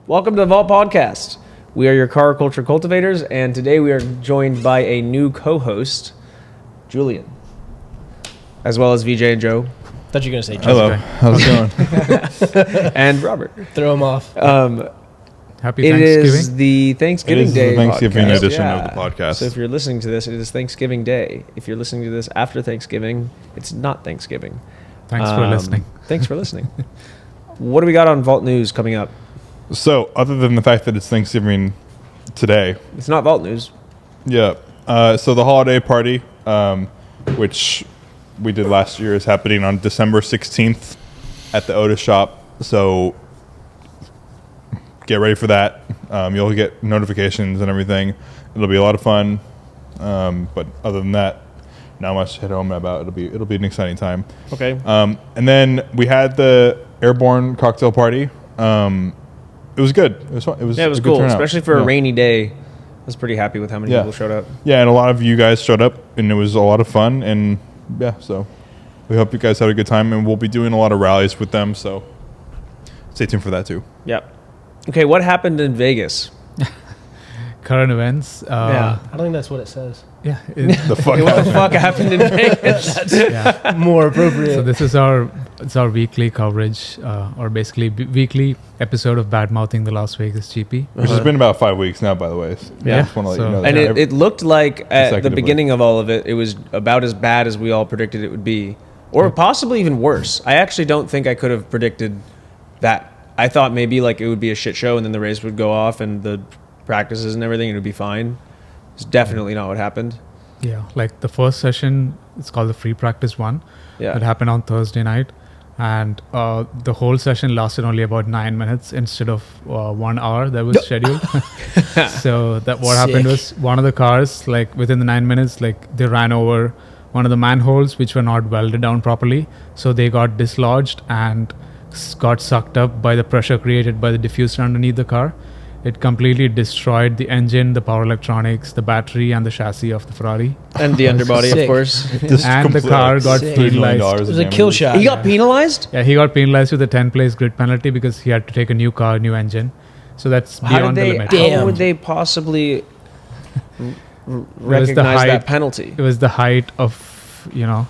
Welcome to the Valt Podcast. We are your car culture cultivators, and today we are joined by a new co-host, Julian, as well as VJ and Joe. Thought you were going to say Hello, how's it going? And Robert. Throw him off. Happy It Thanksgiving. is the Thanksgiving Day the Thanksgiving podcast. edition of the podcast. So if you're listening to this, it is Thanksgiving Day. If you're listening to this after Thanksgiving, it's not Thanksgiving. Thanks for listening. Thanks for listening. What do we got on Vault News coming up? So, other than the fact that it's Thanksgiving today, It's not Vault News. yeah. So the holiday party, which we did last year, is happening on December 16th at the Otis shop. So get ready for that. You'll get notifications and everything. It'll be a lot of fun. But other than that, not much to hit home about. It'll be an exciting time. Okay. And then we had the airborne cocktail party. It was good. It was fun. It was Yeah, it was a good cool, turnout. especially for a Yeah. rainy day. I was pretty happy with how many Yeah. people showed up. Yeah, and a lot of you guys showed up, and it was a lot of fun. And yeah, so we hope you guys had a good time, and we'll be doing a lot of rallies with them. So stay tuned for that too. Yep. Okay, what happened in Vegas? Current events. I don't think that's what it says. Yeah. The fuck. What the fuck happened in Vegas? yeah. More appropriate. So this is our weekly coverage, or basically weekly episode of Bad Mouthing the Las Vegas GP. Which has been about 5 weeks now, by the way. Yeah. I just want to let you know that. And it looked like at the Consecutively. beginning of all of it, it was about as bad as we all predicted it would be, or possibly even worse. I actually don't think I could have predicted that. I thought maybe like it would be a shit show and then the race would go off and the practices and everything, and it would be fine. It's definitely not what happened. Yeah. Like the first session, it's called the free practice one. Yeah. It happened on Thursday night. And the whole session lasted only about 9 minutes instead of 1 hour that was scheduled. So that what happened was one of the cars, like within the 9 minutes, like they ran over one of the manholes which were not welded down properly. So they got dislodged and got sucked up by the pressure created by the diffuser underneath the car. It completely destroyed the engine, the power electronics, the battery, and the chassis of the Ferrari. And the underbody, of Sick. course. And the car got Sick. $3 million penalized. it was a kill shot. He got penalized? Yeah, he got penalized with a 10-place grid penalty because he had to take a new car, new engine. So that's beyond the limit. How Damn. would they possibly was the recognize that height- penalty? It was the height of,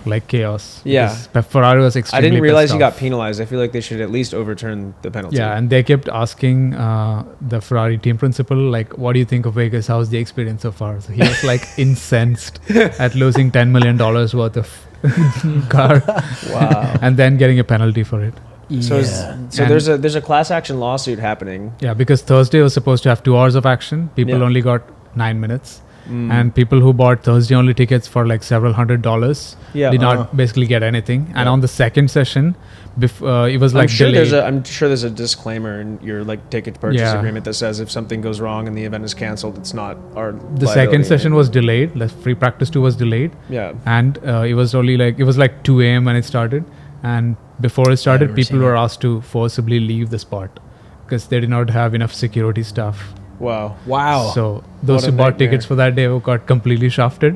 like chaos. Yeah. Because Ferrari was I extremely didn't realize he pissed got off. penalized. I feel like they should at least overturn the penalty. Yeah, and they kept asking the Ferrari team principal, like, what do you think of Vegas? How's the experience so far? So he was like incensed at losing $10 million worth of car Wow. and then getting a penalty for it. So, Yeah. so And- there's a class action lawsuit happening. Yeah, because Thursday was supposed to have 2 hours of action. People Yeah. only got 9 minutes. And people who bought Thursday only tickets for like several $100s Yeah. did not basically get anything. And on the second session, it was like delayed. I'm sure there's a disclaimer in your like ticket purchase Yeah. agreement that says if something goes wrong and the event is canceled, it's not our The second session was delayed. The free practice 2 was delayed. Yeah. And it was like 2 a.m. when it started. And before it started, remember people seeing were asked to forcibly leave the spot because they did not have enough security staff. Wow. Wow. So those What a who bought nightmare. tickets for that day got completely shafted.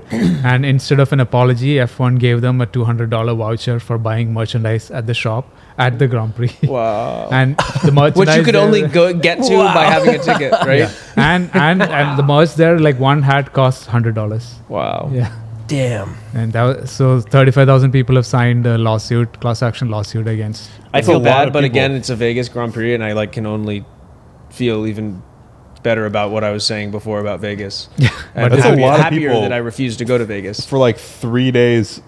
And instead of an apology, F1 gave them a $200 voucher for buying merchandise at the shop at the Grand Prix. Wow. And the merchandise Which you could there- only get to by having a ticket, right? and the merch there, like one hat costs $100. Wow. Yeah. Damn. And so 35,000 people have signed a lawsuit, class action lawsuit against. I That's feel a lot bad, of but people. again, it's a Vegas Grand Prix, and I like can only feel even better about what I was saying before about Vegas. But that's a lot of happier people. that I refused to go to Vegas. For like 4 days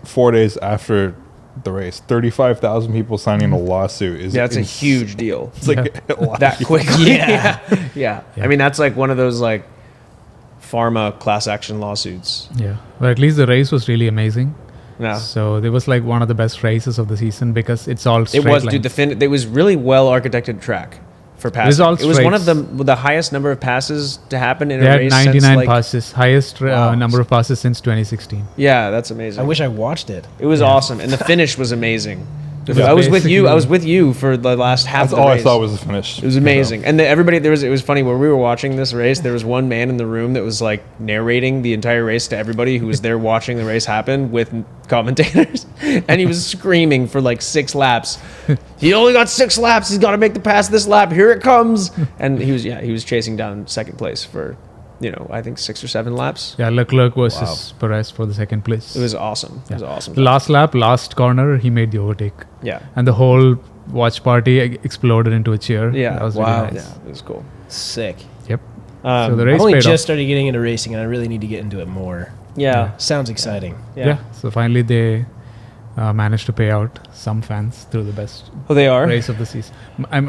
after the race, 35,000 people signing a lawsuit is Yeah, it's a huge deal. It's like a lot That of people. quickly. Yeah. Yeah. I mean, that's like one of those like pharma class action lawsuits. Yeah. But at least the race was really amazing. Yeah. So it was like one of the best races of the season because it's all straight It was, line. dude. It was really well architected track for passing. all It was one of straights. the highest number of passes to happen in They a had race 99 since like, passes, highest Wow. number of passes since 2016. Yeah, that's amazing. I wish I watched it. It was awesome, and the finish was amazing. I was with you. I basically- was with you for the last half That's of the all race. I saw was the finish. It was amazing, and everybody there was. It was funny when we were watching this race. There was one man in the room that was like narrating the entire race to everybody who was there watching the race happen with commentators, and he was screaming for like 6 laps. He only got 6 laps. He's got to make the pass this lap. Here it comes, and he was chasing down second place for, I think 6 or 7 laps. Yeah, Leclerc versus Perez for the second place. It was awesome. It was awesome. The last lap, last corner, he made the overtake. Yeah. And the whole watch party exploded into a cheer. Yeah. That was Wow. really nice. Yeah, it was cool. Sick. Yep. Um, so the I've race only paid just off. started getting into racing, and I really need to get into it more. Yeah. Sounds exciting. Yeah. So finally they managed to pay out some fans through the best Oh, they are? race of the season. I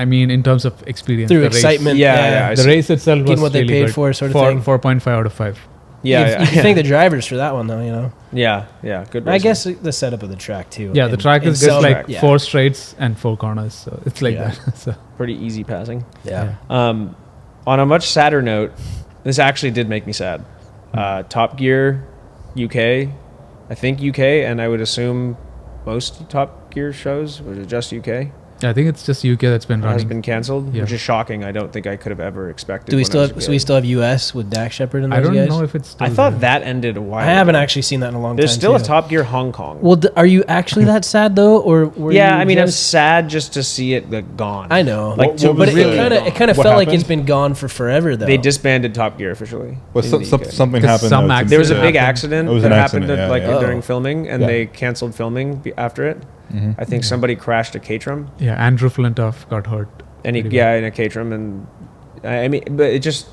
mean, in terms of experience, Through the race- excitement. Yeah, I the see. race itself Getting was what they really paid good. for sort of thing. 4.5 out of 5. Yeah. You can thank the drivers for that one, though, Yeah. Good I racing. guess the setup of the track, too. Yeah, the And- track and is just so- like yeah. 4 straights and 4 corners, so it's like Yeah. that. So Pretty easy passing. Yeah. On a much sadder note, this actually did make me sad. Top Gear UK, I think UK, and I would assume most Top Gear shows, was it just UK? I think it's just UK that's been Has running. been canceled, Yeah. which is shocking. I don't think I could have ever expected. Do we when still I was a have, so we kid. still have US with Dak Shepard and those I don't guys? know if it's. Still I thought there. that ended a while I haven't ago. actually seen that in a long There's time. still a too. Top Gear Hong Kong. Well, are you actually that sad though, or were yeah, you I mean, I'm just- sad just to see it gone. I know, Like, What to was but the- it kind of what felt like it's happened? been gone for forever though. They disbanded Top Gear officially. Well, in the UK. something 'Cause happened. some though, accident There was a to- big happened. accident It was that an happened accident, at, yeah, yeah. during filming, and Yeah. they canceled filming after it. I think somebody crashed a Caterham, Yeah, Andrew Flintoff got hurt. and Pretty bad. in a Caterham, and I mean, but it just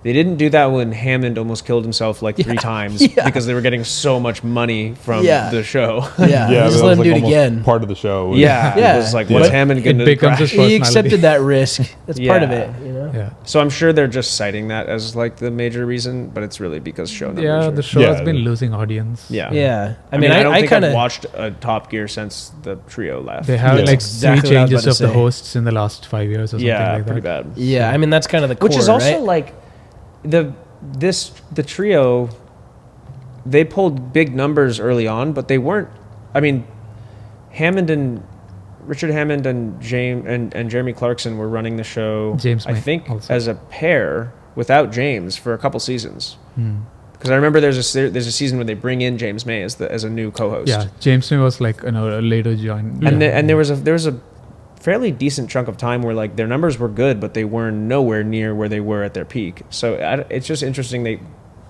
they didn't do that when Hammond almost killed himself like 3 times Yeah. because they were getting so much money from Yeah. the show. yeah, Yeah, they that just was let him like do it almost again. Part of the show. Yeah, Yeah. it was like, Yeah. what's But Hammond it going to becomes crash? his He personality. accepted that risk. That's part of Yeah. it, you know. Yeah. So I'm sure they're just citing that as like the major reason, but it's really because show numbers. Yeah, are- the show Yeah. has been losing audience. Yeah. Yeah, I mean, I don't think kind I've of watched a Top Gear since the trio left. They have Yeah. like Exactly 3 what I was changes about of to the say. hosts in the last 5 years or something Yeah, like pretty that. bad. Yeah, I mean that's kind of the core, Which is also right? like the trio. They pulled big numbers early on, but they weren't. I mean, Richard Hammond and James and Jeremy Clarkson were running the show. James I May think also. as a pair without James for a couple seasons. Hmm. Because I remember there's a season where they bring in James May as a new co-host. Yeah, James May was like a later join. And yeah. there was a fairly decent chunk of time where like their numbers were good, but they were nowhere near where they were at their peak. So it's just interesting.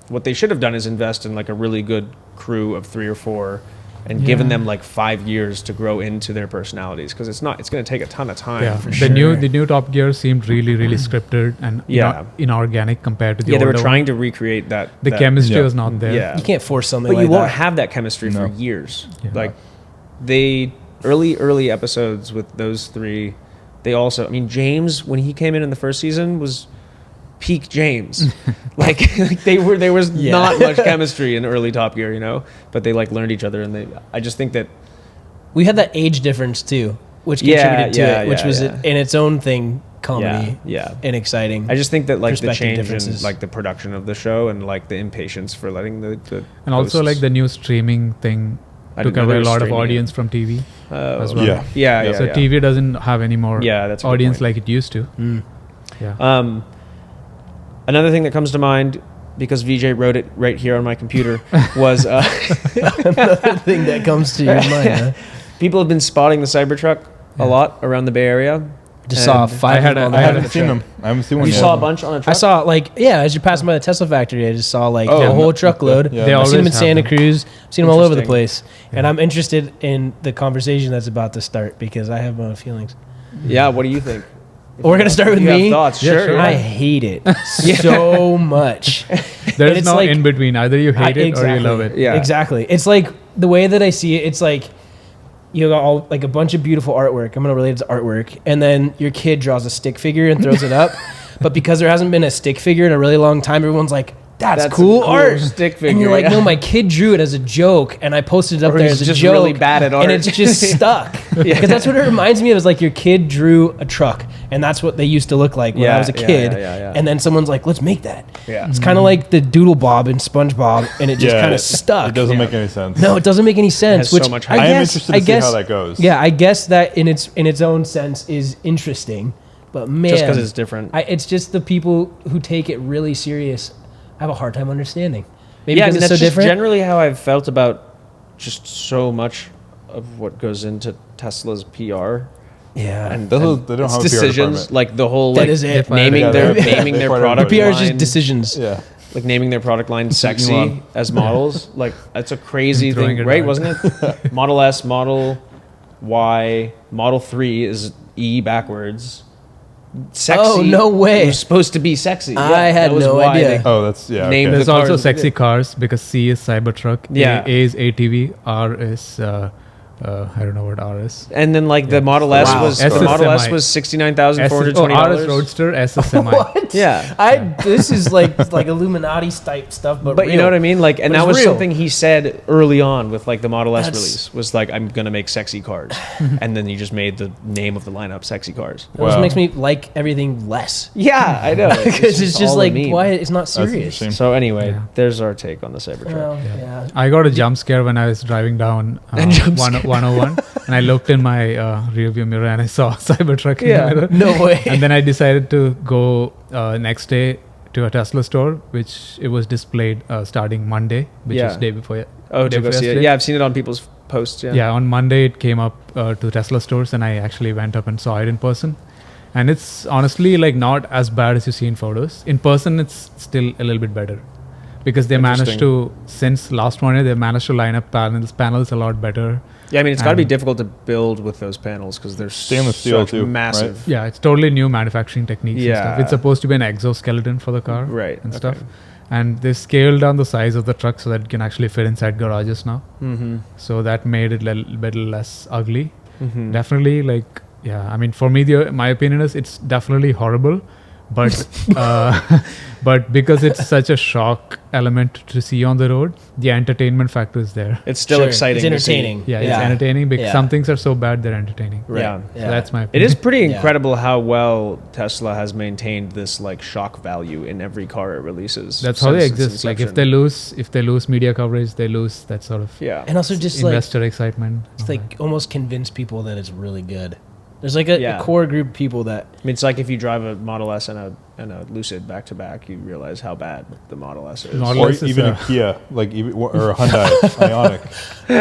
What they should have done is invest in like a really good crew of 3 or 4, and given Yeah. them like 5 years to grow into their personalities, because it's going to take a ton of time. Yeah, for the sure. new Top Gear seemed really scripted and Yeah. inorganic compared to the Yeah, they were older trying one. to recreate that. The that- chemistry Yeah. was not there. Yeah. You can't force something But like you won't that. have that chemistry for No. years. Yeah. Like they early episodes with those 3, they also. I mean, James when he came in the first season was peak James. like there was Yeah. not much chemistry in early Top Gear, but they like learned each other, and I just think that We had that age difference too, which Yeah, contributed to yeah, it, which yeah, was yeah. in its own thing comedy yeah. and exciting. I just think that like the Perspective change in differences. like the production of the show and like the impatience for letting the And also hosts- like the new streaming thing I took didn't know away they a were lot of streaming it. audience from TV Oh, as well. Yeah. yeah. So TV doesn't have any more Yeah, that's a good audience point. like it used to. Mm. Yeah. Another thing that comes to mind, because VJ wrote it right here on my computer, was Another thing that comes to your mind. Huh? people have been spotting the Cybertruck a lot around the Bay Area. Just saw And 5 I had of them a- on I the haven't seen truck. them. I haven't seen one You yet. saw a bunch on a truck? I saw as you're passing by the Tesla factory, I just saw like Oh, a whole no, truckload. yeah. They I've seen them in always have Santa them. Cruz. I've seen them all over the Interesting. place. And I'm interested in the conversation that's about to start because I have my own feelings. Yeah, what do you think? We're gonna start with You have me. thoughts? Yeah, Sure. sure. I hate it so much. There and is it's no like- in between. Either you hate it or you love it. Yeah. Exactly. It's like the way that I see it. It's like you got all like a bunch of beautiful artwork. I'm gonna relate it to artwork, and then your kid draws a stick figure and throws it up. But because there hasn't been a stick figure in a really long time, everyone's like, "That's a cool art." stick figure. And you're like, yeah. "No, my kid drew it as a joke, and I posted it up Or there he's as a just joke." really bad at art. and it's just stuck. Because that's what it reminds me of. Is like your kid drew a truck, and that's what they used to look like when I was a kid. Yeah. And then someone's like, let's make that. Yeah. It's kind of like the Doodle Bob and SpongeBob, and it just kind of stuck. It doesn't make any sense. No, it doesn't make any sense. has Which so much I hype. I am guess, interested to see how that goes. Yeah, I guess that in its own sense is interesting, but man, Just because it's different. it's just the people who take it really serious. I have a hard time understanding. Maybe Yeah, I because mean, it's that's so just different. generally how I've felt about just so much of what goes into Tesla's PR. Yeah, And, They and don't its have a PR decisions, department. like the whole That like is it. naming Yeah, their they- naming they their fire product everybody. PR is just line, decisions. Yeah. like naming their product line sexy Elon. as models. Like that's a crazy And throwing thing, it right? out. Wasn't it? Model S, Model Y, Model 3 is E backwards. Sexy. Oh, no way. It was supposed to be sexy. I had that was no why idea. they- Oh, that's yeah. Name Okay. There's the also cars- sexy cars because C is Cybertruck, Yeah. A is ATV, R is I don't know what R is. And then like the Model S Wow. was S the is Model S semi. was S is, R is $69,420. Roadster, S is semi. What? Yeah. This is like Illuminati type stuff, but But you know what I mean? Like, and But that it's was real. something he said early on with like the Model S That's- release was like, I'm gonna make sexy cars, and then he just made the name of the lineup "Sexy Cars." That just Wow. makes me like everything less Yeah, I know. because it's just all like a meme. why it's not That's serious. interesting. So anyway, Yeah. there's our take on the Cybertruck. Well, yeah. I got a jump scare when I was driving down And jump 101 and I looked in my rearview mirror and I saw a Cybertruck in Yeah. the mirror. No way. And then I decided to go next day to a Tesla store, which it was displayed starting Monday, which Yeah. is day before. Oh, day to go before see it. yesterday. Yeah, I've seen it on people's posts. Yeah. Yeah, on Monday it came up to Tesla stores and I actually went up and saw it in person. And it's honestly like not as bad as you see in photos. In person, it's still a little bit better because they managed to, since last one year, they managed to line up panels a lot better. Yeah, I mean, it's got to be And- difficult to build with those panels because they're Stainless steel such too, massive. Yeah, it's totally new manufacturing techniques and Yeah. stuff. It's supposed to be an exoskeleton for the car Right, and okay. stuff. And they scaled down the size of the truck so that it can actually fit inside garages now. Mm-hmm. So that made it a little bit less ugly. Mm-hmm. Definitely, like, yeah, I mean, for me, my opinion is it's definitely horrible. But but because it's such a shock element to see on the road, the entertainment factor is there. It's still Sure, exciting. It's to see. entertaining. Yeah, it's entertaining because Yeah. some things are so bad they're entertaining. Right. Yeah. So that's my It opinion. is pretty Yeah. incredible how well Tesla has maintained this like shock value in every car it releases. That's how they since its exist. Like if inception. they lose media coverage, they lose that sort of Yeah. And also just like investor excitement. it's like almost convince people that it's really good. There's like a Yeah. core group of people that I mean, it's like if you drive a Model S and a Lucid back to back, you realize how bad the Model S is. Model Or S is even a Kia, like or a Hyundai Ioniq.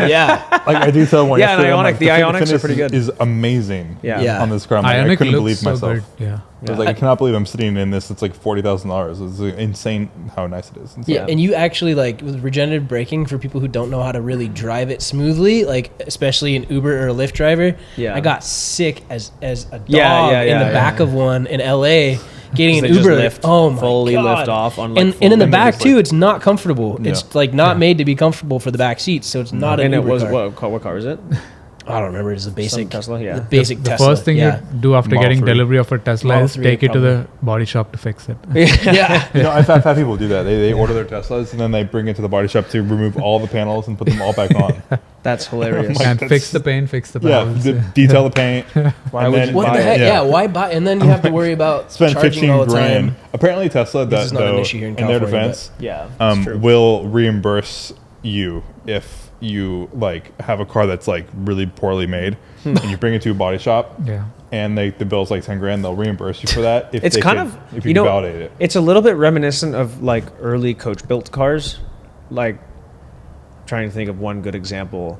yeah. Like I do tell one. Yeah, an yesterday, I'm Ioniq. like, The Ioniqs are finish pretty good. Is amazing. Yeah. Yeah. On this car, I'm like, I Ioniq couldn't looks believe so myself. good. Yeah. I was like, I cannot believe I'm sitting in this. It's like $40,000. It's insane how nice it is. Yeah, and you actually like with regenerative braking for people who don't know how to really drive it smoothly, like especially an Uber or a Lyft driver. Yeah. I got sick as a dog Yeah, in the yeah, back of one in LA getting an They just Uber. lift, Oh my fully god! lift off on, like, and full in the limit. back It's too, like- it's not comfortable. It's Yeah. like not made to be comfortable for the back seats, so it's not an And it Uber was car. what car is it? I don't remember. It's a basic Tesla, yeah. the basic The Tesla. first thing yeah. you do after Model getting 3. delivery of a Tesla Model is 3 take it to probably. the body shop to fix it. yeah. You know, I've had people do that. They order their Teslas and then they bring it to the body shop to remove all the panels and put them all back on. That's hilarious. Like, And that's- fix the paint, fix the Yeah, panels. detail the paint. Why and would then you What buy the it? heck? Yeah. Yeah. Why buy? And then you have to worry about Spend charging 15 all the grand. time. Apparently, Tesla, This that, is not an though, issue here in in their California, defense, Yeah, that's true. will reimburse you if you like have a car that's like really poorly made and you bring it to a body shop Yeah. and the bill's like 10 grand. They'll reimburse you for that if It's they kind can- of if you you know can validate it. it's a little bit reminiscent of like early coach built cars, like trying to think of one good example.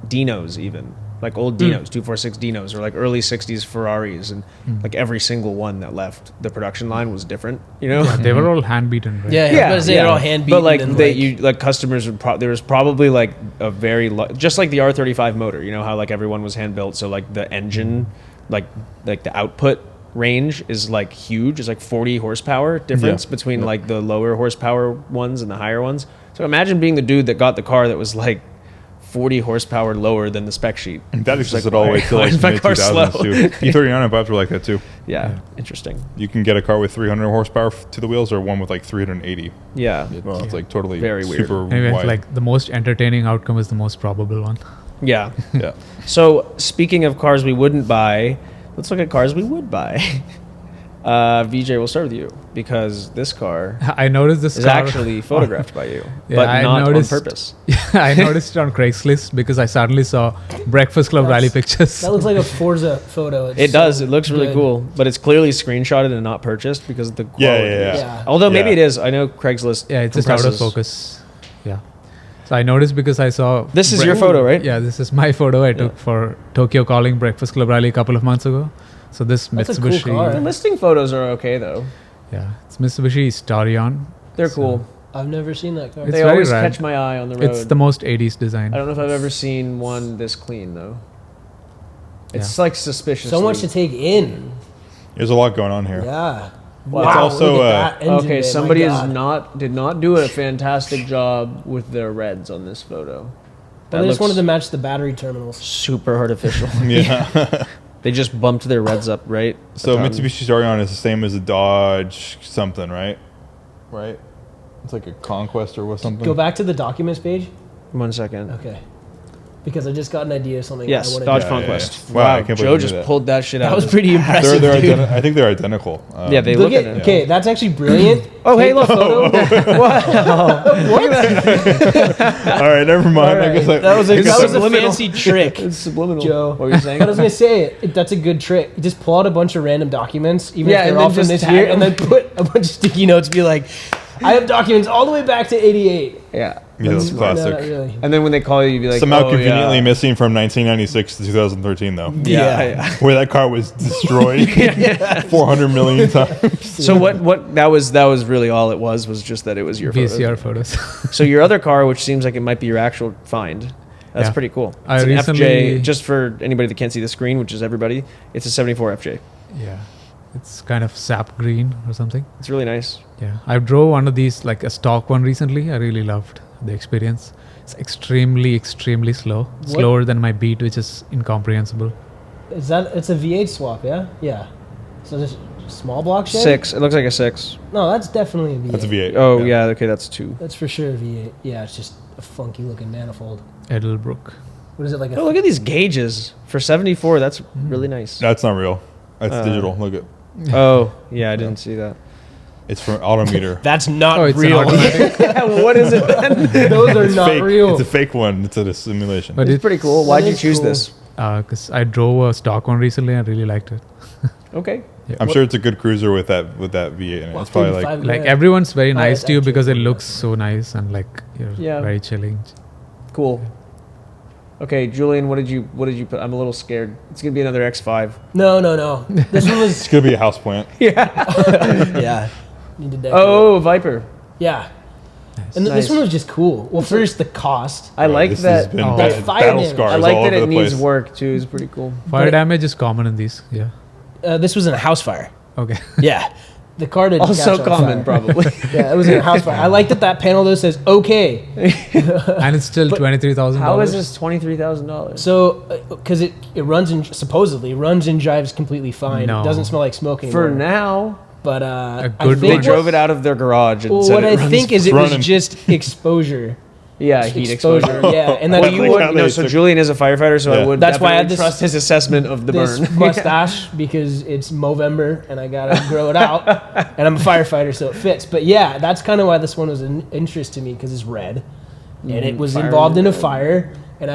Dinos, even like old Dinos, 246 Dinos, or like early 60s Ferraris, and like every single one that left the production line was different, you know. They were all hand beaten, right? Yeah, yeah. They're all hand beaten. But like and, they, you like customers would there was probably like a very just like the R35 motor. You know how like everyone was hand built, so like the engine, like the output range is like huge. It's like 40 horsepower difference Yeah. between like the lower horsepower ones and the higher ones. So imagine being the dude that got the car that was like 40 horsepower lower than the spec sheet. That It's existed all the way till why like is my mid car slow? 2000s too. E30 vibes were like that too. Yeah, interesting. You can get a car with 300 horsepower to the wheels or one with like 380. Yeah, It's like totally Very weird. super Anyway, wide. like the most entertaining outcome is the most probable one. yeah. yeah. So speaking of cars we wouldn't buy, Let's look at cars we would buy. VJ, we'll start with you because this car I noticed this is car actually photographed by you, Yeah, but I not noticed- on purpose. I noticed it on Craigslist because I suddenly saw Breakfast Club rally pictures. That looks like a Forza photo. It's It so does. It looks really good. cool, but it's clearly screenshotted and not purchased because of the quality. Yeah. Although maybe Yeah. it is. I know Craigslist. Yeah, it's just out of compresses. focus. Yeah. So I noticed because I saw. This is your photo, right? Yeah, this is my photo I took for Tokyo Calling Breakfast Club Rally a couple of months ago. So this That's a cool Mitsubishi. car. The listing photos are okay though. Yeah, it's Mitsubishi Starion. They're So cool. I've never seen that car. It's They very always rad. catch my eye on the road. It's the most 80s design. I don't know if I've ever seen one this clean though. It's Yeah. like suspicious. So much to take in. There's a lot going on here. Yeah. Wow. It's also, look at that engine Okay, bay, somebody my God. did not do a fantastic job with their reds on this photo. But they just wanted to match the battery terminals. super artificial. Yeah. They just bumped their reds up, right? So Um, Mitsubishi Starion is the same as a Dodge something, right? Right. It's like a Conquest or what something. Go back to the documents page. 1 second. Okay. Because I just got an idea of something I Yes, want to Dodge do. Yeah, Conquest. yeah. Wow, I can't believe Joe you just knew that. pulled that shit out. That was of his- pretty impressive, They're dude. I think they're identical. Yeah, they Look look at, at okay, that's actually brilliant. Oh, hey, Take look. the photo. All right, never mind. I guess that was a It's subliminal. fancy trick, It's subliminal. Joe. What were you saying? But I was gonna say that's a good trick. You just pull out a bunch of random documents, even Yeah, if and they're all then from just this tag year, them. and then put a bunch of sticky notes. Be like, I have documents all the way back to '88. Yeah. Yeah, that's classic. Really. And then when they call you, you'd be like, Somehow oh, conveniently yeah. missing from 1996 to 2013, though. Yeah. Where that car was destroyed 400 million times. So what that was really all it was just that it was your VCR photo. photos. So your other car, which seems like it might be your actual find, that's Yeah. pretty cool. I It's an recently- FJ, just for anybody that can't see the screen, which is everybody, it's a 74 FJ. Yeah. It's kind of sap green or something. It's really nice. Yeah. I drove one of these, like a stock one recently. I really loved the experience. It's extremely, extremely slow. Slower than my Beat, which is incomprehensible. Is that it's a V8 swap? Yeah. Yeah. So this small block shed. 6. It looks like a 6. No, that's definitely a V8. That's a V8. Oh, yeah. Okay, that's 2. That's for sure a V8. Yeah, it's just a funky looking manifold. Edelbrook. What is it like? Oh, look at these gauges. For 74, that's really nice. That's not real. That's digital. Look at Oh, yeah, I didn't see that. it's from Autometer. That's not Oh, it's an real. automatic. What is it then? Those are It's not fake. real. It's a fake one. It's a simulation. But It's pretty cool. Why'd you is choose cool. this? Because I drove a stock one recently and really liked it. Okay. I'm sure it's a good cruiser with that V8 in it. It's probably like 35 Like grand. everyone's very nice it's to you actually because it really looks nice. so nice and like you're Yeah. very chilling. Cool. Okay, Julian, what did you put? I'm a little scared. It's gonna be another X5. No. This one was it's gonna be a house plant. yeah. Need to decorate. Oh, Viper. Yeah. Nice. And Nice. this one was just cool. Well, first the cost. I like This has that. been Oh. bad- That fire battle damage. scars I like all that over it the needs place. work too. It's pretty cool. Fire But- damage is common in these. Yeah. This was in a house fire. Okay. Yeah. The car didn't Also catch on common, fire. probably. Yeah, it was in a house fire. I like that panel though says okay. And it's still $23,000. How is this $23,000? So, because it runs and supposedly runs and drives completely fine. No. It doesn't smell like smoke anymore. For now, But A I good they think one. drove it out of their garage and well, said what it I runs. think is it was running. just exposure. Yeah, heat exposure. Yeah, and that's Well, you Like would, how they so took- Julian is a firefighter, so I Yeah. would That's why I had definitely this- trust his assessment of the this burn. mustache because it's Movember and I gotta grow it out, and I'm a firefighter, so it fits. But yeah, that's kind of why this one was an interest to me because it's red, and it was fire involved in a red. fire. And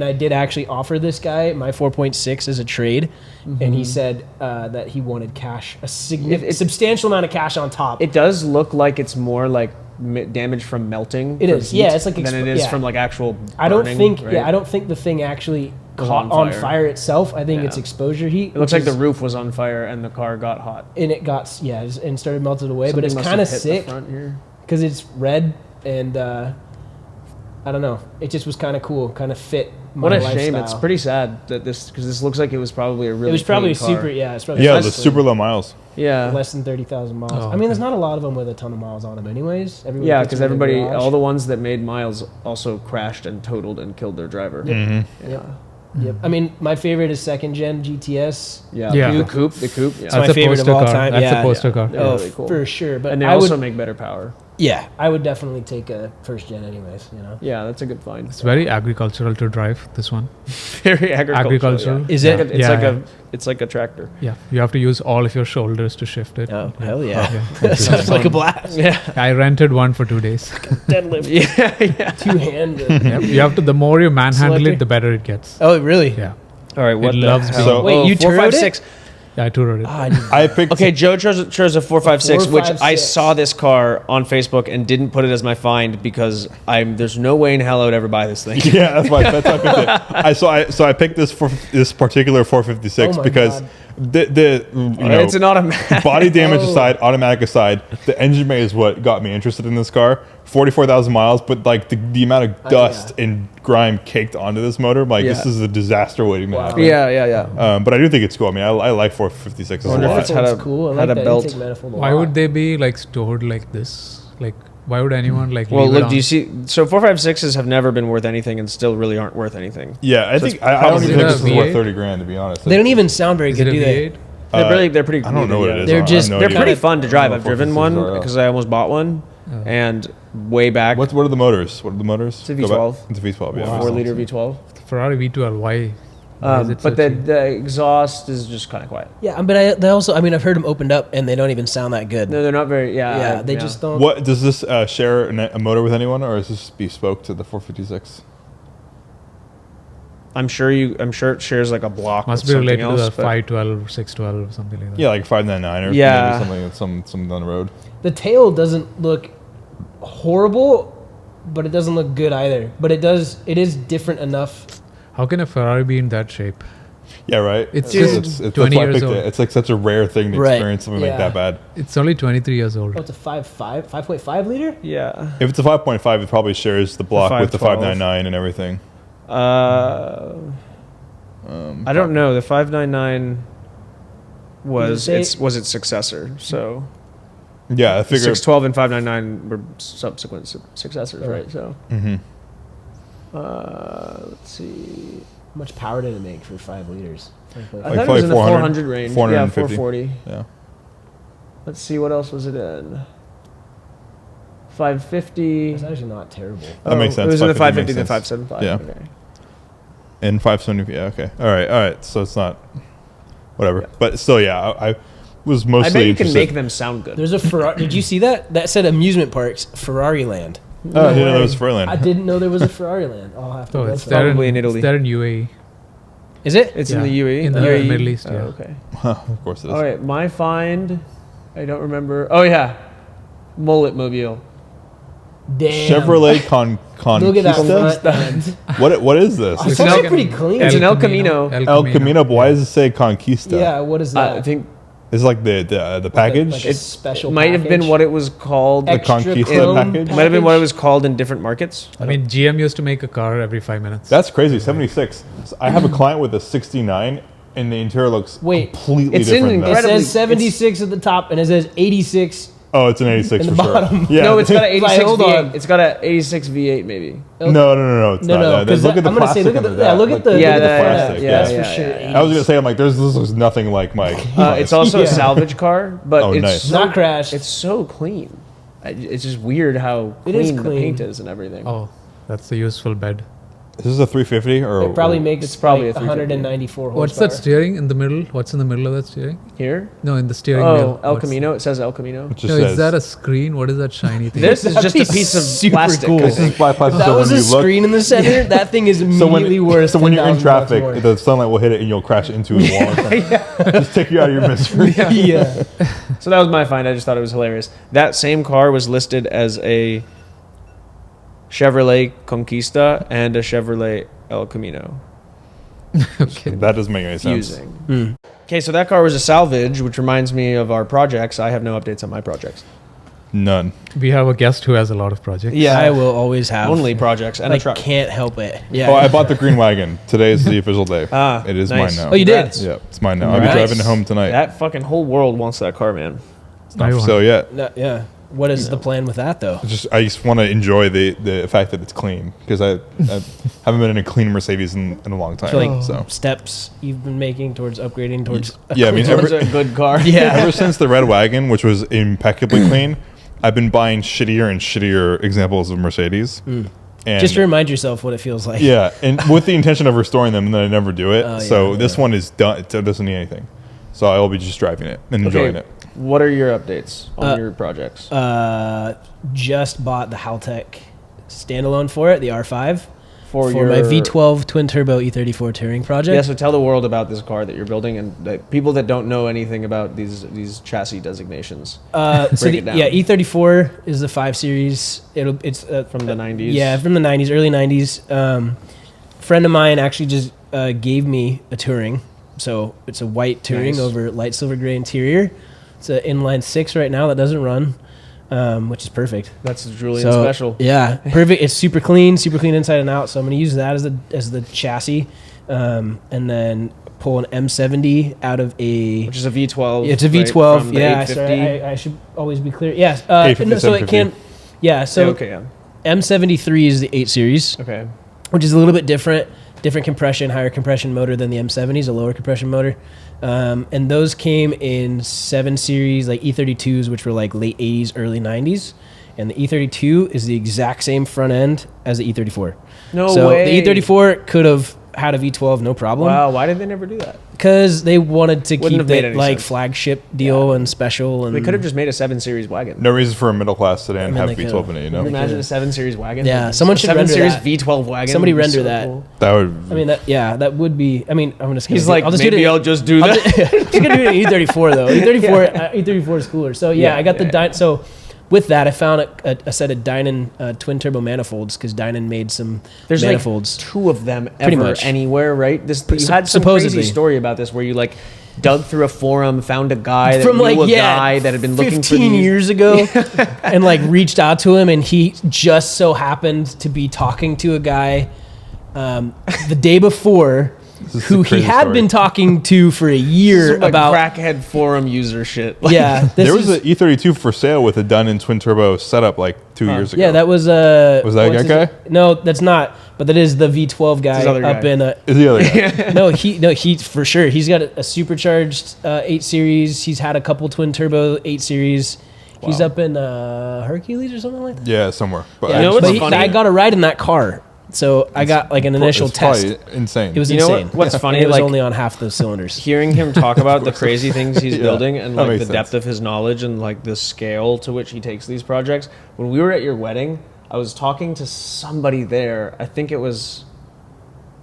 I did actually offer this guy my 4.6 as a trade, and he said that he wanted cash, a substantial amount of cash on top. It does look like it's more like damage from melting. It from is, heat yeah, it's like than it expo- is yeah. from like actual. I don't burning, think, right? I don't think the thing actually Was caught on on fire. fire itself. I think Yeah. it's exposure heat. It looks like the roof was on fire and the car got hot. and it got and started melted away. Something but it's must kind of have hit the sick front here. because it's red and I don't know. It just was kind of cool, kind of fit my What a lifestyle. shame! It's pretty sad that because this looks like it was probably a really. It was probably clean car. super. Yeah, it's probably Yeah, less the super low miles. Yeah, less than 30,000 miles. Oh, I mean, there's okay. not a lot of them with a ton of miles on them, anyways. Everybody yeah, puts because them in their everybody, garage. all the ones that made miles also crashed and totaled and killed their driver. Mm-hmm. Yeah, Yep. I mean, my favorite is second gen GTS. yeah, Yeah. The coupe. Yeah, my That's a favorite of poster all car. time. That's Yeah, a poster yeah. car. They're Oh, really cool. for sure. But and they I also would, make better power. Yeah, I would definitely take a first gen anyways, you know. Yeah, that's a good find. It's very agricultural to drive, this one. Very agricultural. Agricultural. Yeah. Is it? It's Yeah, like yeah. it's like a tractor. Yeah, you have to use all of your shoulders to shift it. Oh, hell yeah. Yeah. Sounds like a blast. Yeah. I rented one for 2 days. Deadlift. Yeah. Two-handed. Yeah, you have to. The more you manhandle Selector. it, the better it gets. Oh, really? Yeah, All right. What It the loves hell? being- Wait, you four, toured five, it? six. yeah, I toured it. I picked. Okay, Joe chose a 456, which I 456. saw this car on Facebook and didn't put it as my find because there's no way in hell I would ever buy this thing. Yeah, that's why I picked it. So I picked this for this particular 456 Oh my because God. the It's an automatic. body damage Oh. aside, automatic aside, the engine bay is what got me interested in this car. 44,000 miles, but like the amount of dust and grime caked onto this motor, I'm like, this Yeah. is a disaster waiting to happen. Yeah. But I do think it's cool. I mean, I like 456 a wonder if lot. it's had a- Manifold's cool. I had like a that belt. intake manifold a Why lot. would they be like stored like this? Like, why would anyone like? Well, leave it look, on? do you see? So 456s have never been worth anything and still really aren't worth anything. Yeah, I So think it's I don't probably- even think Is this it is a worth V8? 30 grand to be honest. They don't even sound very Is good, it a do they? V8? They're pretty. I don't know what it is. They're I have just- no They're idea. pretty fun to drive. I I've don't know driven 456s one are. because I almost bought one, and way back. What are the motors? What are the motors? It's a Go back. V12. It's a V12. Yeah. Wow. 4-liter V12. Ferrari V12. Why? Why is it so But the cheap? exhaust is just kind of quiet. Yeah, but they also, I mean, I've heard them opened up and they don't even sound that good. No, they're not very. yeah, they just don't. What does this share a motor with anyone, or is this bespoke to the 456? I'm sure it shares like a block. Must with be something related else, to the but- 512, 612, something like that. Yeah, like 599 or Yeah. maybe something down the road. The tail doesn't look horrible, but it doesn't look good either. But it is different enough. How can a Ferrari be in that shape? Yeah, right. It's That's just why 20 I years picked old. it. It's like such a rare thing to Right. experience something Yeah. like that bad. It's only 23 years old. Oh, it's a 5.5 liter? Yeah. If it's a 5.5, it probably shares the block with the 512. 599 and everything. I don't know. The 599 was Did it say- was its successor. So Yeah, I figure. 612 and 599 were subsequent successors, right? So Mhm. let's see. How much power did it make for 5 liters? I Like thought it was probably in the 400 range. Yeah, 450. 440. Yeah. Let's see, what else was it in? 550. It's actually not terrible. That makes sense. It was in the 550 550 to makes 575. Yeah. Okay. And 570. Yeah. Okay. All right. So it's not whatever, but still, yeah. I was I mostly bet you can interested. make them sound good. There's a Ferrari. Did you see that? That said amusement parks, Ferrari Land. Oh, I didn't know way. there was Furland. I didn't know there was a Ferrari Land. I'll have to Oh, go it's for there that. Probably in Italy. It's there in UAE. Is it? It's Yeah. in the UAE? In the UAE? Middle East, Oh, yeah. okay. Of course it is. All right, my find, I don't remember. Oh, yeah. Mullet Mobile. Damn. Chevrolet Conquista. Look at that front end. What is this? It's It's an actually El- pretty clean. It's an El Camino. El Camino. But why does it say Conquista? Yeah, what is that? I think It's like the package. Like a it special might have been package? what it was called. The Extra Conquista chrome package? Might have been what it was called in different markets. I mean, GM used to make a car every 5 minutes. That's crazy. 76. So I have a client with a 69, and the interior looks Wait, completely it's different. in than It that. incredible- says 76 at the top and it says 86. Oh, it's an 86 in for the sure. bottom. Yeah. No, it's got an Like, 86 hold V8. on. It's got an 86 V8 maybe. No, it's No, not. no, because look at the I'm gonna say, plastic look at the, under yeah, that. look at the, Like, look at the Yeah, front plastic, end. yeah, That's yeah, for sure. yeah. I was gonna say, I'm like, this looks nothing like Mike. It's also Yeah. a salvage car, but Oh, it's nice. so, Not crashed. It's so clean. It's just weird how It clean, is the clean. paint is and everything. Oh, that's the useful bed. Is this a 350 or? It probably makes It's probably like a 350. 194 horsepower. What's that steering in the middle? What's in the middle of that steering? Here? No, in the steering Oh, wheel. El What's- Camino. It says El Camino. It just No, says. is that a screen? What is that shiny thing? This is That'd just a be piece of super plastic. cool. I This is think. by plastic. If that so was when a you look- screen in the center, that thing is So immediately worth when you're in $10,000 traffic, more. the sunlight will hit it and you'll crash into the wall. Or something. Just take you out of your misery. yeah. So that was my find. I just thought it was hilarious. That same car was listed as a Chevrolet Conquista and a Chevrolet El Camino. Okay. That doesn't make any sense. Fusing. Okay, so that car was a salvage, which reminds me of our projects. I have no updates on my projects. None. We have a guest who has a lot of projects. Yeah. I will always have. Only projects and I a truck. can't help it. Yeah. Oh, I bought the green wagon. Today is the official day. Ah, It is nice. mine now. Oh, you did? Congrats. Yeah, it's mine now. I'll be Congrats. driving it home tonight. That fucking whole world wants that car, man. It's not for sale yet. No, yeah. What is the plan with that though? I just want to enjoy the fact that it's clean because I haven't been in a clean Mercedes in a long time. So, like, so steps you've been making towards upgrading towards. yeah, I mean, It's a good car. Yeah. ever since the red wagon, which was impeccably clean, I've been buying shittier and shittier examples of Mercedes. And Just to remind yourself what it feels like. yeah, and with the intention of restoring them, and then I never do it. Oh, So yeah, this one is done. It doesn't need anything. So I will be just driving it and enjoying it. What are your updates on your projects? Just bought the Haltech standalone for it, the R5, For my V12 twin turbo E34 touring project. Yeah, so tell the world about this car that you're building and people that don't know anything about these chassis designations. Break it down. Yeah, E34 is the 5 Series. It's From the 90s? Yeah, from the 90s, early 90s. Friend of mine actually just gave me a touring. So it's a white touring Nice. over light silver gray interior. It's an inline 6 right now that doesn't run, which is perfect. That's Julian special. Yeah, perfect. It's super clean inside and out. So I'm going to use that as the chassis, and then pull an M70 out of a. Which is a V12. It's a right, V12. from the Yeah, 850. sorry, I should always be clear. Yeah. 850, So it can. Yeah. So okay, yeah. M73 is the 8 Series, Okay. which is a little bit different compression, higher compression motor than the M70s, a lower compression motor. And those came in 7 Series, like E32s, which were like late 80s, early 90s. And the E32 is the exact same front end as the E34. No so way. the E34 could have had a V12, no problem. Wow, why did they never do that? Because they wanted to Wouldn't have keep made it any like sense. flagship deal Yeah. and special. And They could have just made a 7 Series wagon. No reason for a middle class sedan to I mean, have they V12 in it, you know? Can you imagine a 7 Series wagon? Yeah, Like, someone a should 7 render Series that. V12 wagon. Somebody would be render so that. cool. That would. I mean, that would be. I mean, I'm just gonna. He's like, I'll just maybe do it. I'll just do I'll that. just gonna do an E34 though. E34 is cooler. So yeah, Yeah, I got the yeah. So with that, I found a set of Dynan twin turbo manifolds because Dynan made some There's manifolds. like 2 of them Pretty ever much. anywhere, right? You had some supposedly. crazy story about this where you like dug through a forum, found a guy that From knew like a guy that had been looking for 15 these. years ago, and like reached out to him, and he just so happened to be talking to a guy the day before. This is Who a he crazy had story. been talking to for a year Some, like, about crackhead forum user shit. Like, yeah this There was is- an E32 for sale with a Dunn twin turbo setup like 2 years ago. Yeah, that was Was that what's guy? No, that's not. But that is the V12 guy his other up guy. in. Is the other guy? No, he for sure. He's got a supercharged 8 Series. He's had a couple twin turbo 8 Series. He's Wow. up in Hercules or something like that. Yeah, somewhere. But Yeah, You know but what's funny? I got a ride in that car, so I got like an initial it's test. probably insane. It was You know insane. what's funny? And it was Like, only on half the cylinders. hearing him talk about the crazy things he's Yeah, building and that like the makes depth sense. of his knowledge and like the scale to which he takes these projects. When we were at your wedding, I was talking to somebody there. I think it was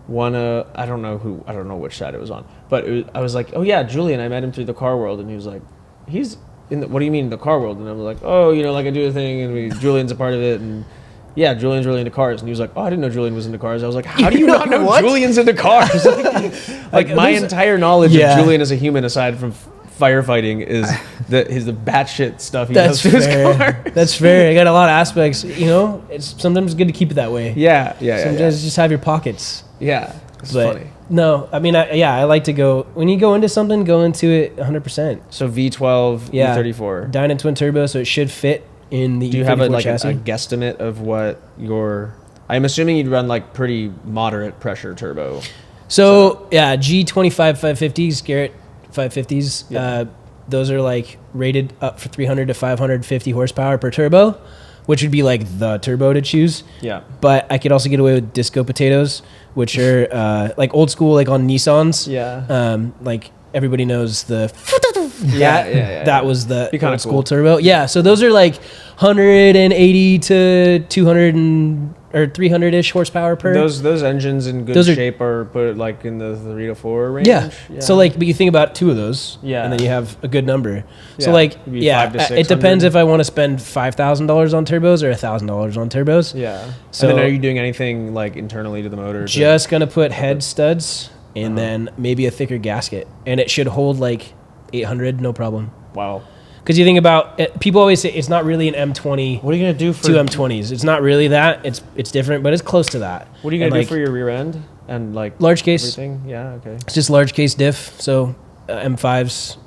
one I don't know which side it was on, but I was like, oh yeah, Julian, I met him through the car world, and he was like, he's in the, what do you mean the car world? And I was like, oh, you know, like I do a thing, and Julian's a part of it, and yeah, Julian's really into cars. And he was like, oh, I didn't know Julian was into cars. I was like, how do you not know What? Julian's into cars? like my there's- entire knowledge Yeah. of Julian as a human, aside from firefighting, is the batshit stuff he That's does to his fair. car. That's fair. I got a lot of aspects. You know, it's sometimes good to keep it that way. Yeah. Sometimes just have your pockets. Yeah. It's But funny. no, I mean, I like to go when you go into something, go into it 100%. So V12, Yeah. E34. Dynan twin turbo, so it should fit in the Do you E34 have a chassis. guesstimate of what your? I'm assuming you'd run like pretty moderate pressure turbo. So yeah, G25 550s, Garrett 550s. Yeah. Those are like rated up for 300 to 550 horsepower per turbo, which would be like the turbo to choose. Yeah. But I could also get away with disco potatoes, which are like old school, like on Nissans. Yeah. Like everybody knows the. Yeah. That was the Be kinda old school cool. turbo. Yeah. So those are like 180 to 200 or 300-ish horsepower per. Those engines in good Those are- shape are put like in the 3 to 4 range. Yeah. So like, but you think about 2 of those, Yeah. and then you have a good number. So Yeah. like, It'd be yeah, 500 to it depends 600. if I want to spend $5,000 on turbos or $1,000 on turbos. Yeah. So- and then are you doing anything like internally to the motor? Just gonna put head studs and Uh-huh. then maybe a thicker gasket, and it should hold like 800, no problem. Wow. Because you think about it, people always say it's not really an M20. What are you gonna do for Two M20s. It's not really that. It's different, but it's close to that. What are you And, gonna do like, for your rear end and like large case? everything? Yeah. Okay. It's just large case diff. So M5s,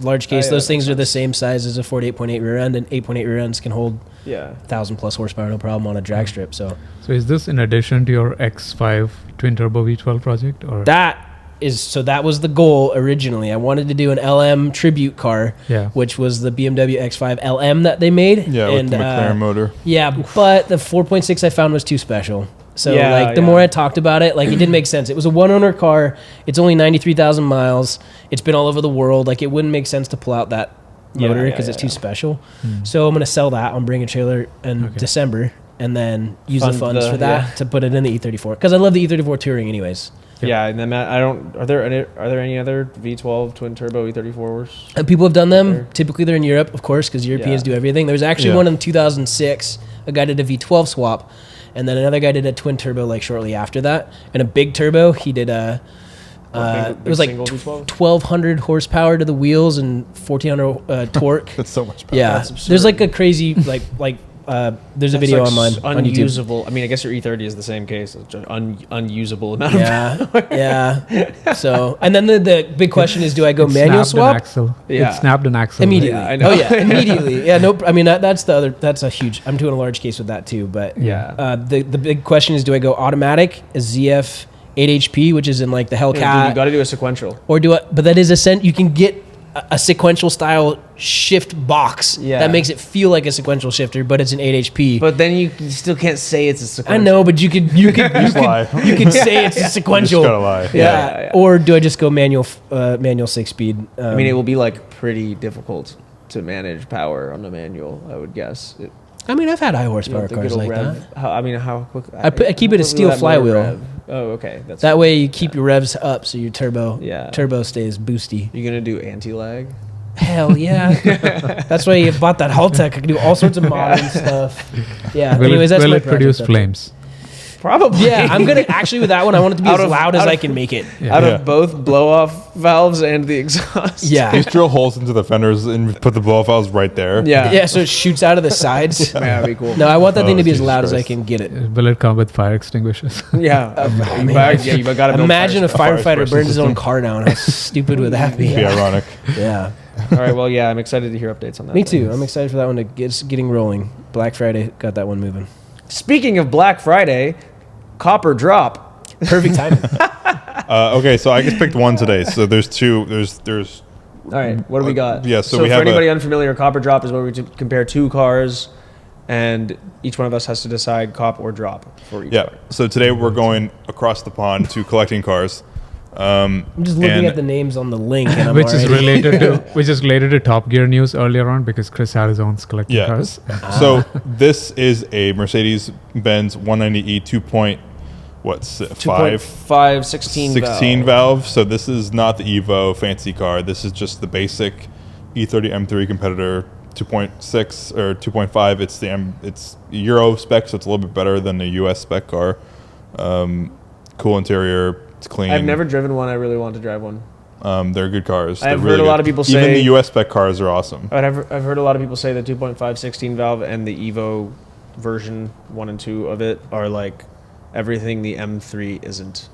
large case. Oh, yeah, those that things makes are the same size as a 48.8 rear end, and 8.8 rear ends can hold Yeah. 1,000 plus horsepower, no problem on a drag strip. So So is this in addition to your X5 twin turbo V12 project, or that that was the goal originally. I wanted to do an LM tribute car, Yeah. which was the BMW X5 LM that they made. Yeah, with the McLaren motor. Yeah, but the 4.6 I found was too special. So Yeah, the more I talked about it, like it didn't make sense. It was a one-owner car. It's only 93,000 miles. It's been all over the world. Like it wouldn't make sense to pull out that motor because it's too special. So I'm gonna sell that on Bring a Trailer in December, and then use the Fund funds for that to put it in the E34 because I love the E34 touring anyways. Yeah, and then I don't. Are there any other V12 twin turbo E34s? And people have done them. There. Typically, they're in Europe, of course, because Europeans do everything. There was actually Yeah. one in 2006. A guy did a V12 swap, and then another guy did a twin turbo like shortly after that. And a big turbo, he did a. Big it was like single V12? 1,200 horsepower to the wheels and 1,400 torque. That's so much better. Yeah, That's absurd. there's like a crazy there's a video online on YouTube. Unusable. I mean, I guess your E30 is the same case. It's just unusable amount of Yeah. So, and then the big question is, do I go manual Snapped swap? An axle. Yeah. It snapped an axle. Immediately. Yeah, I know. Oh yeah, immediately. Yeah, nope. I mean that's the other. That's a huge. I'm doing a large case with that too. But Yeah. the big question is, do I go automatic, a ZF 8 HP, which is in like the Dude, you Hellcat, got to do a sequential. or do I? But that is you can get a sequential style shift box Yeah. that makes it feel like a sequential shifter, but it's an 8 HP. But then you still can't say it's a I sequential. know, but you could lie. you could say it's a sequential. You just gotta lie. Yeah. Or do I just go manual 6-speed? I mean, it will be like pretty difficult to manage power on the manual, I would guess. I've had high You horsepower know, the cars good old like rev. that. How quick? I keep it a how steel quickly will that motor flywheel. rev? Oh, okay. That's That way you keep your revs up, so your turbo stays boosty. You're gonna do anti-lag. Hell yeah! That's why you bought that Haltech. I can do all sorts of modern stuff. Yeah. Will Anyways, that's will my it produce project update. flames? Probably. Yeah, I'm gonna actually with that one. I want it to be Out as of- loud as out I of- can make it. Yeah. Out Yeah. of both blow-off valves and the exhaust. Yeah. Just drill holes into the fenders and put the blow-off valves right there. Yeah. Yeah. So it shoots out of the sides. Man, that'd be cool. No, I want that Oh, thing to be as Jesus loud as I Christ. can get it. Will it come with fire extinguishers? Yeah. You got to Imagine a fire firefighter suppression burns his own system. car down. How stupid would that be? It'd be ironic. Yeah. All right. Well, yeah. I'm excited to hear updates on that. Me too. I'm excited for that one to getting rolling. Black Friday got that one moving. Speaking of Black Friday, copper drop. Perfect timing. Okay, so I just picked one today. So there's two. There's All right. What do we got? Yeah, so we for have anybody unfamiliar, copper drop is where we compare two cars, and each one of us has to decide cop or drop for each yeah. car. So today we're going across the pond to collecting cars. I'm just looking And- at the names on the link, and I'm which is already- related to Top Gear news earlier on because Chris had his own collecting Yeah. cars. So this is a Mercedes-Benz 190e 2.5, 16 valve. So this is not the Evo fancy car. This is just the basic E30 M3 competitor 2.6 or 2.5. It's Euro spec, so it's a little bit better than the US spec car. Cool interior. It's clean. I've never driven one. I really want to drive one. They're good cars. I've They're heard a really lot good. of people Even say- the US spec cars are awesome. I've heard a lot of people say the 2.5 16 valve and the Evo version 1 and 2 of it are like everything the M3 isn't.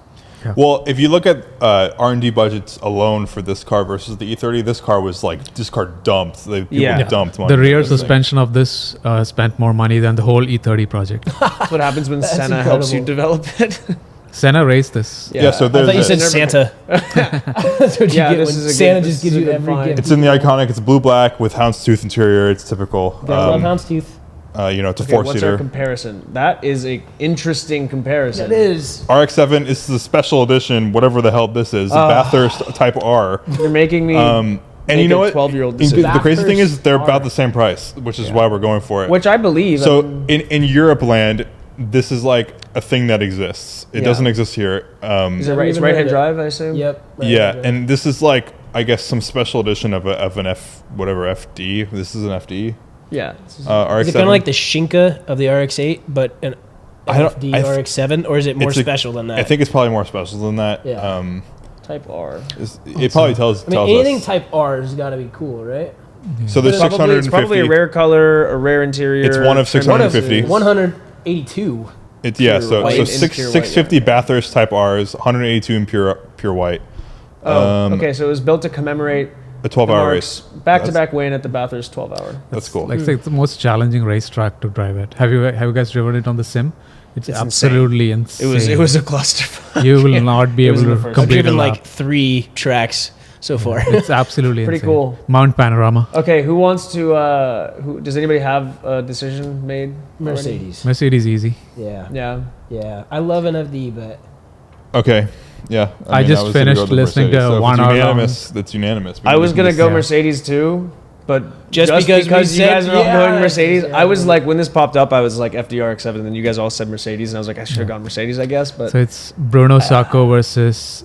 Well, if you look at R&D budgets alone for this car versus the E30, this car dumped. People Yeah. dumped money. The rear on this thing. suspension of this spent more money than the whole E30 project. That's what happens when That's Senna helps you incredible. develop it. Senna raised this. Yeah, so I thought you there's said a, Santa. That's what you Yeah, get this when is a Santa good- just this gives is a you good every find. gift. it's in the iconic. It's blue black with houndstooth interior. It's typical. I love houndstooth. It's a Okay, what's our four-seater. comparison? That is a interesting comparison. It is. RX-7 is the special edition, whatever the hell this is, Bathurst Type R. You're making me And make you know a what? 12-year-old The decision. crazy thing is they're Bathurst about the same price, which is why we're going for it. Which I believe. So in Europe land, this is like a thing that exists. It Yeah. doesn't exist here. is it Never right? It's even right-hand heard it. drive, I assume. Yep. Yeah, and this is like I guess some special edition of an FD. This is an FD. Yeah. RX-7. Is it kind of like the Shinka of the RX-8, but an I don't- FD I th- RX-7, or is it more It's a- special than that? I think it's probably more special than that. Yeah. Type R. It probably tells I mean, tells anything us. Type R has got to be cool, right? So there's It's 650. probably a rare color, a rare interior. It's one of 650. 182. It's yeah. pure So white so and six pure white, 650 yeah. Bathurst Type Rs, 182 in pure white. Oh, okay. So it was built to commemorate a 12-hour race. Back-to-back win at the Bathurst 12-hour. That's cool. Like, it's like the most challenging racetrack to drive at. Have you guys driven it on the sim? It's absolutely insane. It was a clusterfuck. You will not be able to I've complete a driven lap. like 3 tracks so far. It's absolutely Pretty insane. cool. Mount Panorama. Okay, who wants to? Does anybody have a decision made? already? Mercedes. Mercedes easy. Yeah. Yeah. Yeah. I love an FD, but Okay. Yeah. I mean, just was gonna finished go with the listening Mercedes. to So if 1 it's hour unanimous. That's unanimous. I was gonna go Yeah. Mercedes too, but Just because we you said- guys are all yeah, going Mercedes, yeah. I was like, when this popped up, I was like FDR X7, and then you guys all said Mercedes, and I was like, I should have gone Mercedes, I guess. But So it's Bruno Sacco versus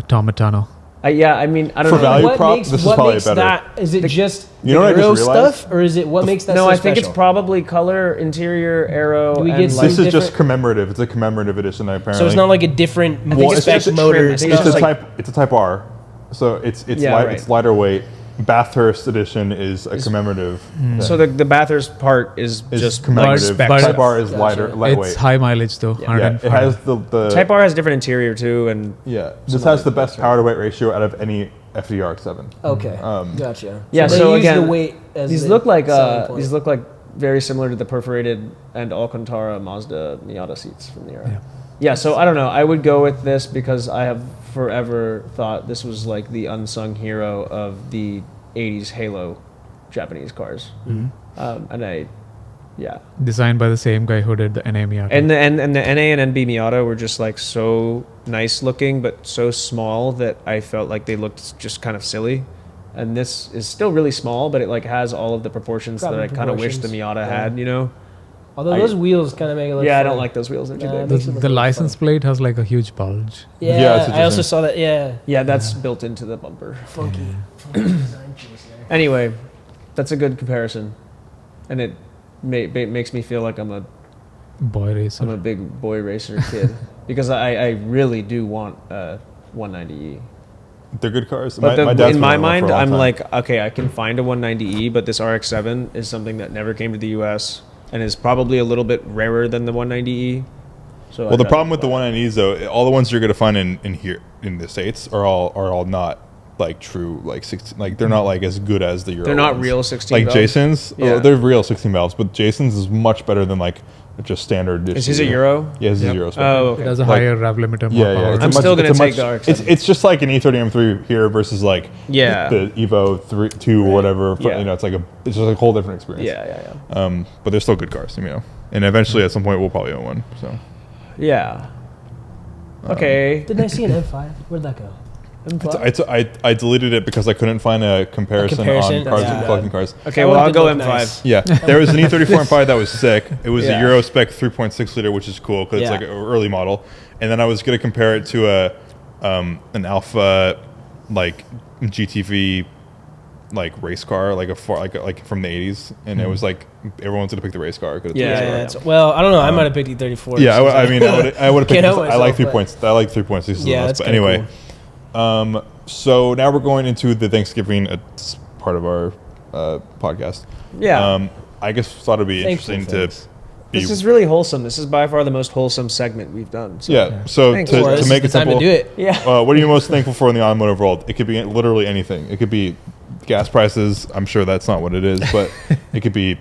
Tomatano. I mean, I don't For know. value prop, this is probably better. that? Is it just You know what I Euro just realized? stuff, or is it what makes that? No, so I think it's special? probably color, interior, aero, Do we and get like, This is just different- commemorative. It's a commemorative edition, apparently. So it's not like a different I think it's spec just a motor. trim. I It's think not it's It's a like- type. It's a Type R, so it's Yeah, light. right. It's lighter weight. Bathurst edition is a commemorative. thing. so the Bathurst part is Is just commemorative. but- Type R is Gotcha. lighter, lightweight. It's high mileage though. Yeah. Yeah, it has the Type R has different interior too, and Yeah, this has the best power to weight ratio out of any FDR X7. Okay, Um, gotcha. Yeah, they so use again, the weight as these the look like selling point. very similar to the perforated and Alcantara Mazda Miata seats from the era. Yeah. Yeah, so I don't know. I would go with this because I have forever thought this was like the unsung hero of the 80s Halo Japanese cars. Yeah. Designed by the same guy who did the NA Miata. And the NA and NB Miata were just like so nice looking, but so small that I felt like they looked just kind of silly. And this is still really small, but it like has all of the proportions Got that the I kind of wish the proportions. Miata Yeah. had, you know? Although I- those wheels kind of make it look. Yeah, I don't fun. like those wheels. They're too Nah, big. it makes it look the really license fun. plate has like a huge bulge. Yeah, Yeah, it's I also interesting. saw that. Yeah, Yeah, that's built into the bumper. funky. design choice there. Anyway, that's a good comparison, and it makes me feel like I'm a Boy big boy racer kid because I really do want a 190e. They're good cars. But dad's in been my on one for mind, a long I'm time. like, okay, I can find a 190e, but this RX-7 is something that never came to the U.S. and is probably a little bit rarer than the 190e. So Well, the problem with the 190s though, all the ones you're gonna find in here in the States are all not like true like 16, like they're not like as good as the Euro. They're not ones. real 16 Like valves? Jason's, Yeah. they're real 16 valves, but Jason's is much better than like just standard. Is his a Euro? Yeah, his is Yep. a Euro. spec. Oh, It okay. has a Like- higher rev limiter, more Yeah, yeah. power. it's a I'm much- still gonna it's a take much- the RX-7. It's just like an E30 M3 here versus like Yeah. the Evo 2 or whatever. Yeah. You know, it's just a whole different experience. Yeah. But they're still good cars, you know. And eventually, at some point, we'll probably own one. So Yeah. Okay. Didn't I see an M5? Where'd that go? I deleted it because I couldn't find a comparison comparison? on cars Yeah. and collecting cars. Okay, That well, one I'll did go look M5. nice. Yeah, there was an E34 M5 that was sick. It was Yeah. a Euro spec 3.6 liter, which is cool because Yeah. it's like an early model. And then I was going to compare it to an Alpha like GTV like race car, like like from the 80s, and it was like everyone wanted to pick the race car. 'Cause it's a Yeah, race Yeah, car. that's, well, I don't know. I might have picked E34. Yeah, I mean, I would have picked. Can't help I like myself, I like 3.6. Yeah, Less, that's but kinda anyway, so now we're going into the Thanksgiving part of our podcast. Yeah. I guess thought it'd be Thankful interesting to things. be. This is really wholesome. This is by far the most wholesome segment we've done. So. Yeah. So Thanks. Well, to this make is it the time simple, to do it. Yeah. what are you most thankful for in the automotive world? It could be literally anything. It could be gas prices. I'm sure that's not what it is, but it could be.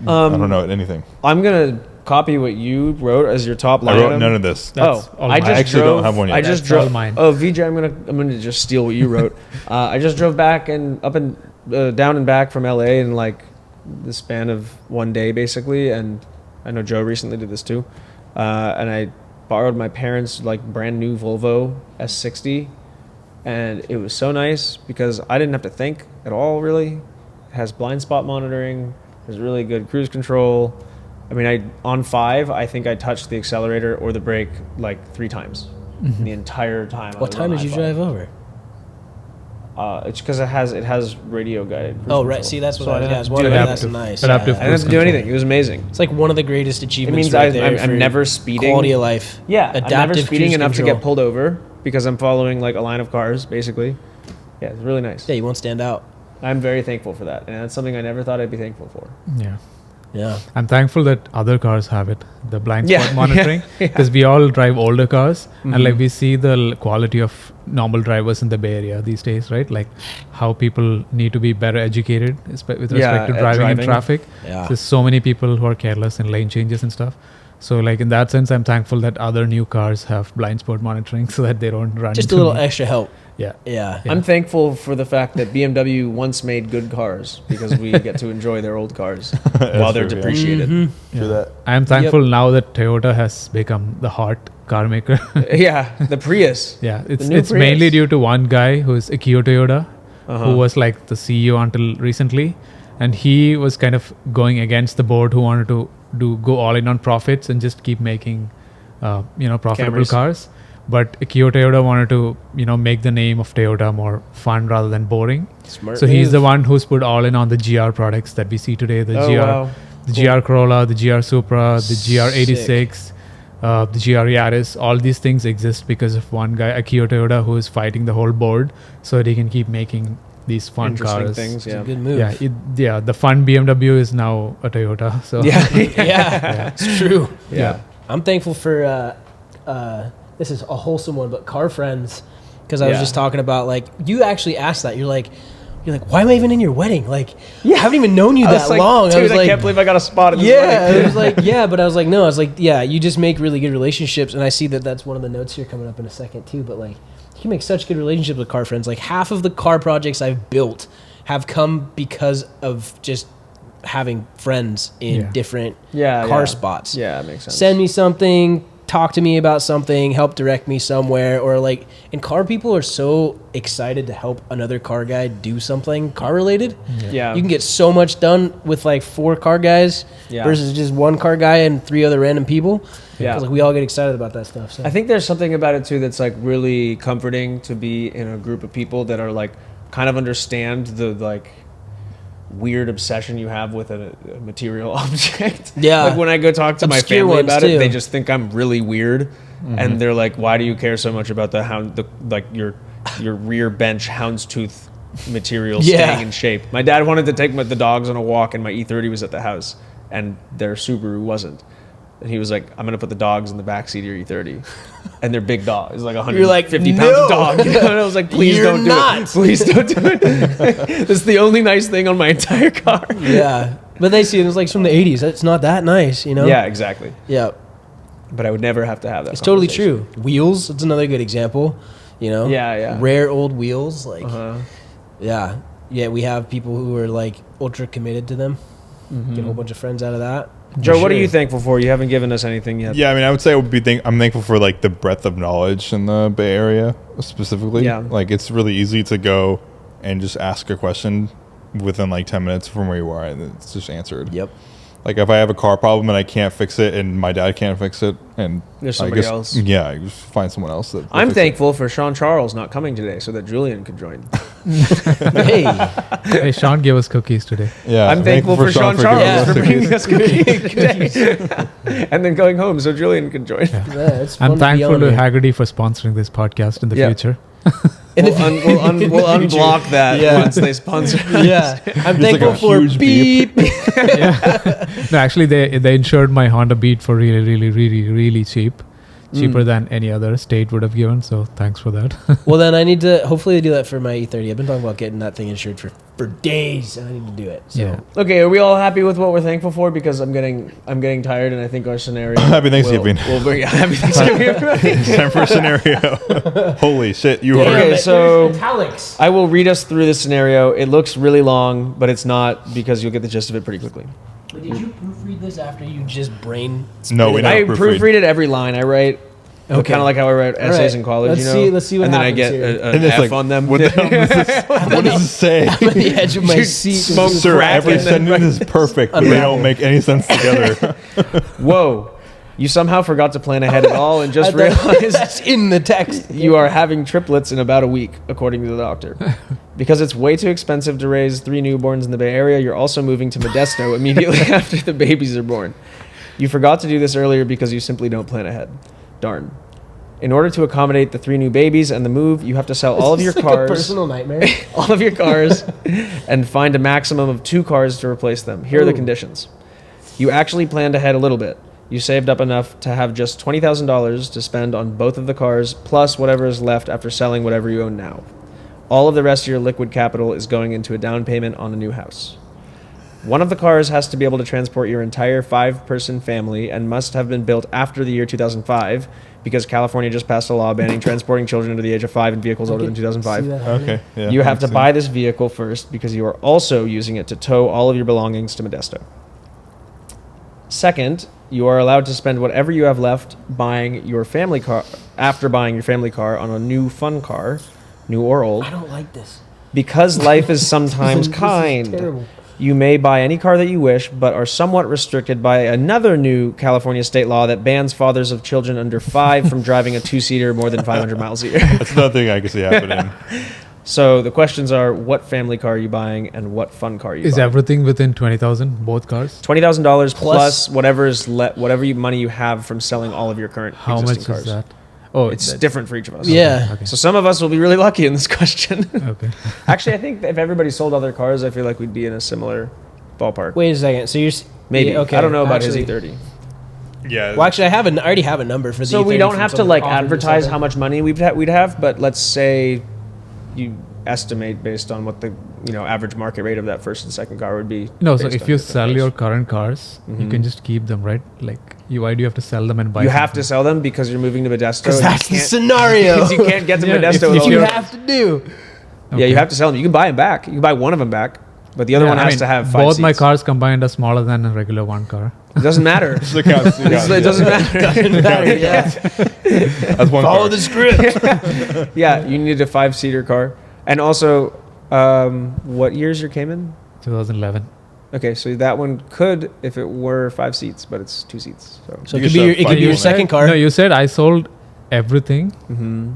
I don't know anything. I'm gonna copy what you wrote as your top line. I wrote item. none of this. That's Oh, all I mine. just I actually drove, don't have one yet. I just That's drove. all mine. Oh, VJ, I'm gonna just steal what you wrote. I just drove back and up and down and back from LA in like the span of one day, basically. And I know Joe recently did this too. And I borrowed my parents' like brand new Volvo S60, and it was so nice because I didn't have to think at all. Really, it has blind spot monitoring. There's really good cruise control. I mean, on 5, I think I touched the accelerator or the brake like 3 times the entire time. What time did you drive over? It's because it has radio guided. cruise Oh, right. control. See, that's what So I was didn't asking. have to do That's anything. nice. Adaptive I didn't have to do control. anything. It was amazing. It's like one of the greatest It achievements means right there. I'm for never speeding. Quality of life. Yeah, I'm never Adaptive speeding cruise enough to control. get pulled over because I'm following like a line of cars, basically. Yeah, it's really nice. Yeah, you won't stand out. I'm very thankful for that, and that's something I never thought I'd be thankful for. Yeah. Yeah. I'm thankful that other cars have it, the blind Yeah, spot monitoring, yeah. because we all drive older cars, and Mm-hmm. like we see the quality of normal drivers in the Bay Area these days, right? Like how people need to be better educated with respect Yeah, to at driving in driving. traffic. Yeah. There's so many people who are careless in lane changes and stuff. So like in that sense, I'm thankful that other new cars have blind spot monitoring so that they don't run Just a into little me. extra help. Yeah. Yeah. I'm thankful for the fact that BMW once made good cars because we get to enjoy their old cars while they're true, yeah. depreciated. Mm-hmm. True that. I am thankful now that Toyota has become the hot car maker. Yeah, the Prius. Yeah, it's new it's mainly Prius. due to one guy who's Akio Toyoda, Uh-huh. who was like the CEO until recently, and he was kind of going against the board who wanted to go all in on profits and just keep making, profitable Camrys. cars. But Akio Toyoda wanted to make the name of Toyota more fun rather than boring. Smart. So he's move. the one who's put all in on the GR products that we see today. The Oh, GR, wow. the Cool. GR Corolla, the GR Supra, the GR86, the GR Yaris. All these things exist because of one guy, Akio Toyoda, who is fighting the whole board so that he can keep making these fun Interesting cars. things. It's a Yeah. good move. Yeah, the fun BMW is now a Toyota. So Yeah. Yeah, it's true. Yeah. I'm thankful for this is a wholesome one, but car friends, because I was Yeah. just talking about like you actually asked that. You're like, why am I even in your wedding? Like, I haven't even known you I that was like, long. dude, I was I like, can't believe I got a spot in this yeah, wedding. it was like, yeah, but I was like, no, I was like, yeah, you just make really good relationships, and I see that that's one of the notes here coming up in a second too. But like, you can make such good relationships with car friends. Like half of the car projects I've built have come because of just having friends in Yeah. different Yeah, car yeah. spots. Yeah, it makes sense. Send me something, talk to me about something, help direct me somewhere, or like, and car people are so excited to help another car guy do something car related. Yeah. You can get so much done with like 4 car guys Yeah. versus just 1 car guy and 3 other random people. Yeah. 'Cause, like, we all get excited about that stuff. So. I think there's something about it too that's like really comforting to be in a group of people that are like kind of understand the like weird obsession you have with a material object. Yeah. Like when I go talk to my Obscure family ones, about too. it, they just think I'm really weird, and they're like, "Why do you care so much about your rear bench houndstooth material Yeah. staying in shape?" My dad wanted to take the dogs on a walk, and my E30 was at the house, and their Subaru wasn't. And he was like, "I'm gonna put the dogs in the backseat of your E30," and they're big dogs. It's like 150 You're like, pounds "No." of dog. And I was like, "Please You're don't do not. it. Please don't do it." That's the only nice thing on my entire car. yeah. But they see it as like from the 80s. It's not that nice, you know? Yeah, exactly. Yeah. But I would never have to have that. It's totally conversation. true. Wheels, it's another good example, you know? Yeah, yeah. Rare old wheels. Like, Uh-huh. yeah. Yeah, we have people who are like ultra committed to them. Mm-hmm. Get a whole bunch of friends out of that. Joe, what are Sure. you thankful for? You haven't given us anything yet. Yeah, I mean, I would say I'm thankful for like the breadth of knowledge in the Bay Area specifically. Yeah. Like it's really easy to go and just ask a question within like 10 minutes from where you are, and it's just answered. Yep. Like if I have a car problem and I can't fix it, and my dad can't fix it, and There's I somebody guess- else. Yeah, I just find someone else that. I'm fix it. thankful for Sean Charles not coming today so that Julian could join. Hey. Hey, Sean gave us cookies today. Yeah, I'm thankful for Sean giving Charles us for cookies. bringing us cookies today. And then going home so Julian can join. Yeah, it's fun I'm be thankful on to here. Haggerty for sponsoring this podcast in the Yeah. future. In the We'll unblock that Yeah. once they sponsor us. Yeah, I'm Just like thankful a for huge beep. Yeah. No, actually, they insured my Honda Beat for really cheap. Cheaper than any other state would have given. So thanks for that. Well, then I need to hopefully do that for my E30. I've been talking about getting that thing insured for days, and I need to do it. So. Yeah. Okay, are we all happy with what we're thankful for? Because I'm getting tired, and I think our scenario. Happy Thanksgiving. We'll bring happy Thanksgiving, everybody. Time for a scenario. Holy shit, you Yeah, are. Okay, but so- there's italics. I will read us through this scenario. It looks really long, but it's not because you'll get the gist of it pretty quickly. But did you proofread this after you just brain? No, we spit it don't. I out? proofread. proofread it every line I write. Okay. Kind of like how I write All essays right. in college, Let's you know. see- let's see what and then I happens get here. an And it's F like, on them. What the hell does this, what does it say? On the edge of my Dude, seat. smoke Sir, crack every and then sentence is perfect, but they Unravel. don't make any sense together. Whoa, you somehow forgot to plan ahead at all and just I thought- realized that's in the text. you are having triplets in about a week, according to the doctor. Because it's way too expensive to raise 3 newborns in the Bay Area, you're also moving to Modesto immediately after the babies are born. You forgot to do this earlier because you simply don't plan ahead. Darn. In order to accommodate the 3 new babies and the move, you have to sell all of your It's like cars, a personal nightmare. all of your cars, and find a maximum of 2 cars to replace them. Here are the Ooh. conditions. You actually planned ahead a little bit. You saved up enough to have just $20,000 to spend on both of the cars, plus whatever is left after selling whatever you own now. All of the rest of your liquid capital is going into a down payment on a new house. One of the cars has to be able to transport your entire 5-person family and must have been built after the year 2005 because California just passed a law banning transporting children under the age of 5 in vehicles older than 2005. Okay. Yeah. You have to makes buy sense. this vehicle first because you are also using it to tow all of your belongings to Modesto. Second, you are allowed to spend whatever you have left buying your family car after buying your family car on a new fun car, new or old. I don't like this. Because life is sometimes This is kind. terrible. You may buy any car that you wish, but are somewhat restricted by another new California state law that bans fathers of children under 5 from driving a 2-seater more than 500 miles a year. That's another thing I can see happening. So the questions are: what family car are you buying, and what fun car are you Is buying? everything within 20,000? Both cars? $20,000 Plus- plus whatever is money you have from selling all of your current How existing much cars. is that? Oh, It's that- different for each of us. Yeah. Okay. So some of us will be really lucky in this question. Okay. Actually, I think if everybody sold all their cars, I feel like we'd be in a similar ballpark. Wait a second. So you're Maybe. yeah, okay. I don't know about actually, his E30. Yeah. Well, actually, I already have a number for the. So we E30 don't from have to someone like offered to advertise sell how it. much money we'd have, but let's say you estimate based on what the average market rate of that first and second car would be. No, so based if on you different sell cars. your current cars, you can just keep them, right? Like, why do you have to sell them and buy You have to something? sell them because you're moving to Modesto. Because and that's the you can't- scenario. because you can't get to Yeah, Modesto. if with If all you your- have to do. Yeah, you have to sell them. You can buy them back. You can buy one of them back, but the other one has to have 5 both my seats. cars combined are smaller than a regular one car. It doesn't matter. It counts, It doesn't matter. Yeah. That's one Follow car. the script. Yeah, you need a 5-seater car. And also, what year's your Cayman? 2011. Okay, so that one could, if it were 5 seats, but it's 2 seats. So, So it You could can be your, shove it could be your five second car. No, you said I sold everything, Mhm.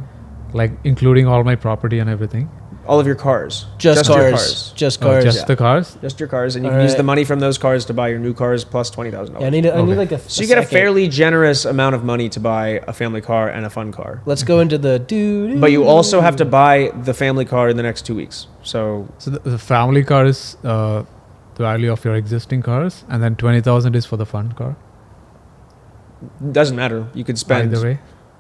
like including all my property and everything. all of your cars. just your cars. Just Oh, cars. just yeah. the cars. Just your cars, and you All can use right. the money from those cars to buy your new cars plus $20,000. Yeah, I need Okay. like a. So you get a second. fairly generous amount of money to buy a family car and a fun car. Let's go into the dude. But you also have to buy the family car in the next 2 weeks. So So the family car is the value of your existing cars, and then 20,000 is for the fun car. it doesn't matter. You could spend Either way.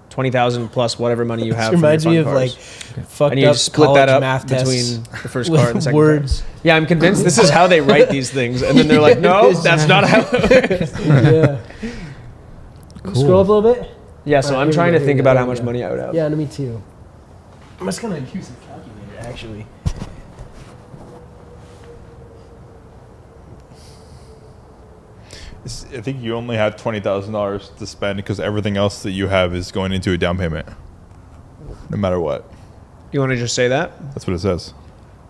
20,000 plus whatever money you have. This reminds from me your of fun like cars. fucked And you up just split college that up math between tests the first car and the second words. car. Yeah, I'm convinced this is how they write these things, and then they're like, "No, that's not how." it works. Yeah. Cool. Scroll up a little bit. Yeah, so Alright, I'm here we trying go, to here think we go, about here how we much go. money I would have. Yeah, me too. I'm just gonna use a calculator actually. I think you only have $20,000 to spend because everything else that you have is going into a down payment, no matter what. You want to just say that? That's what it says.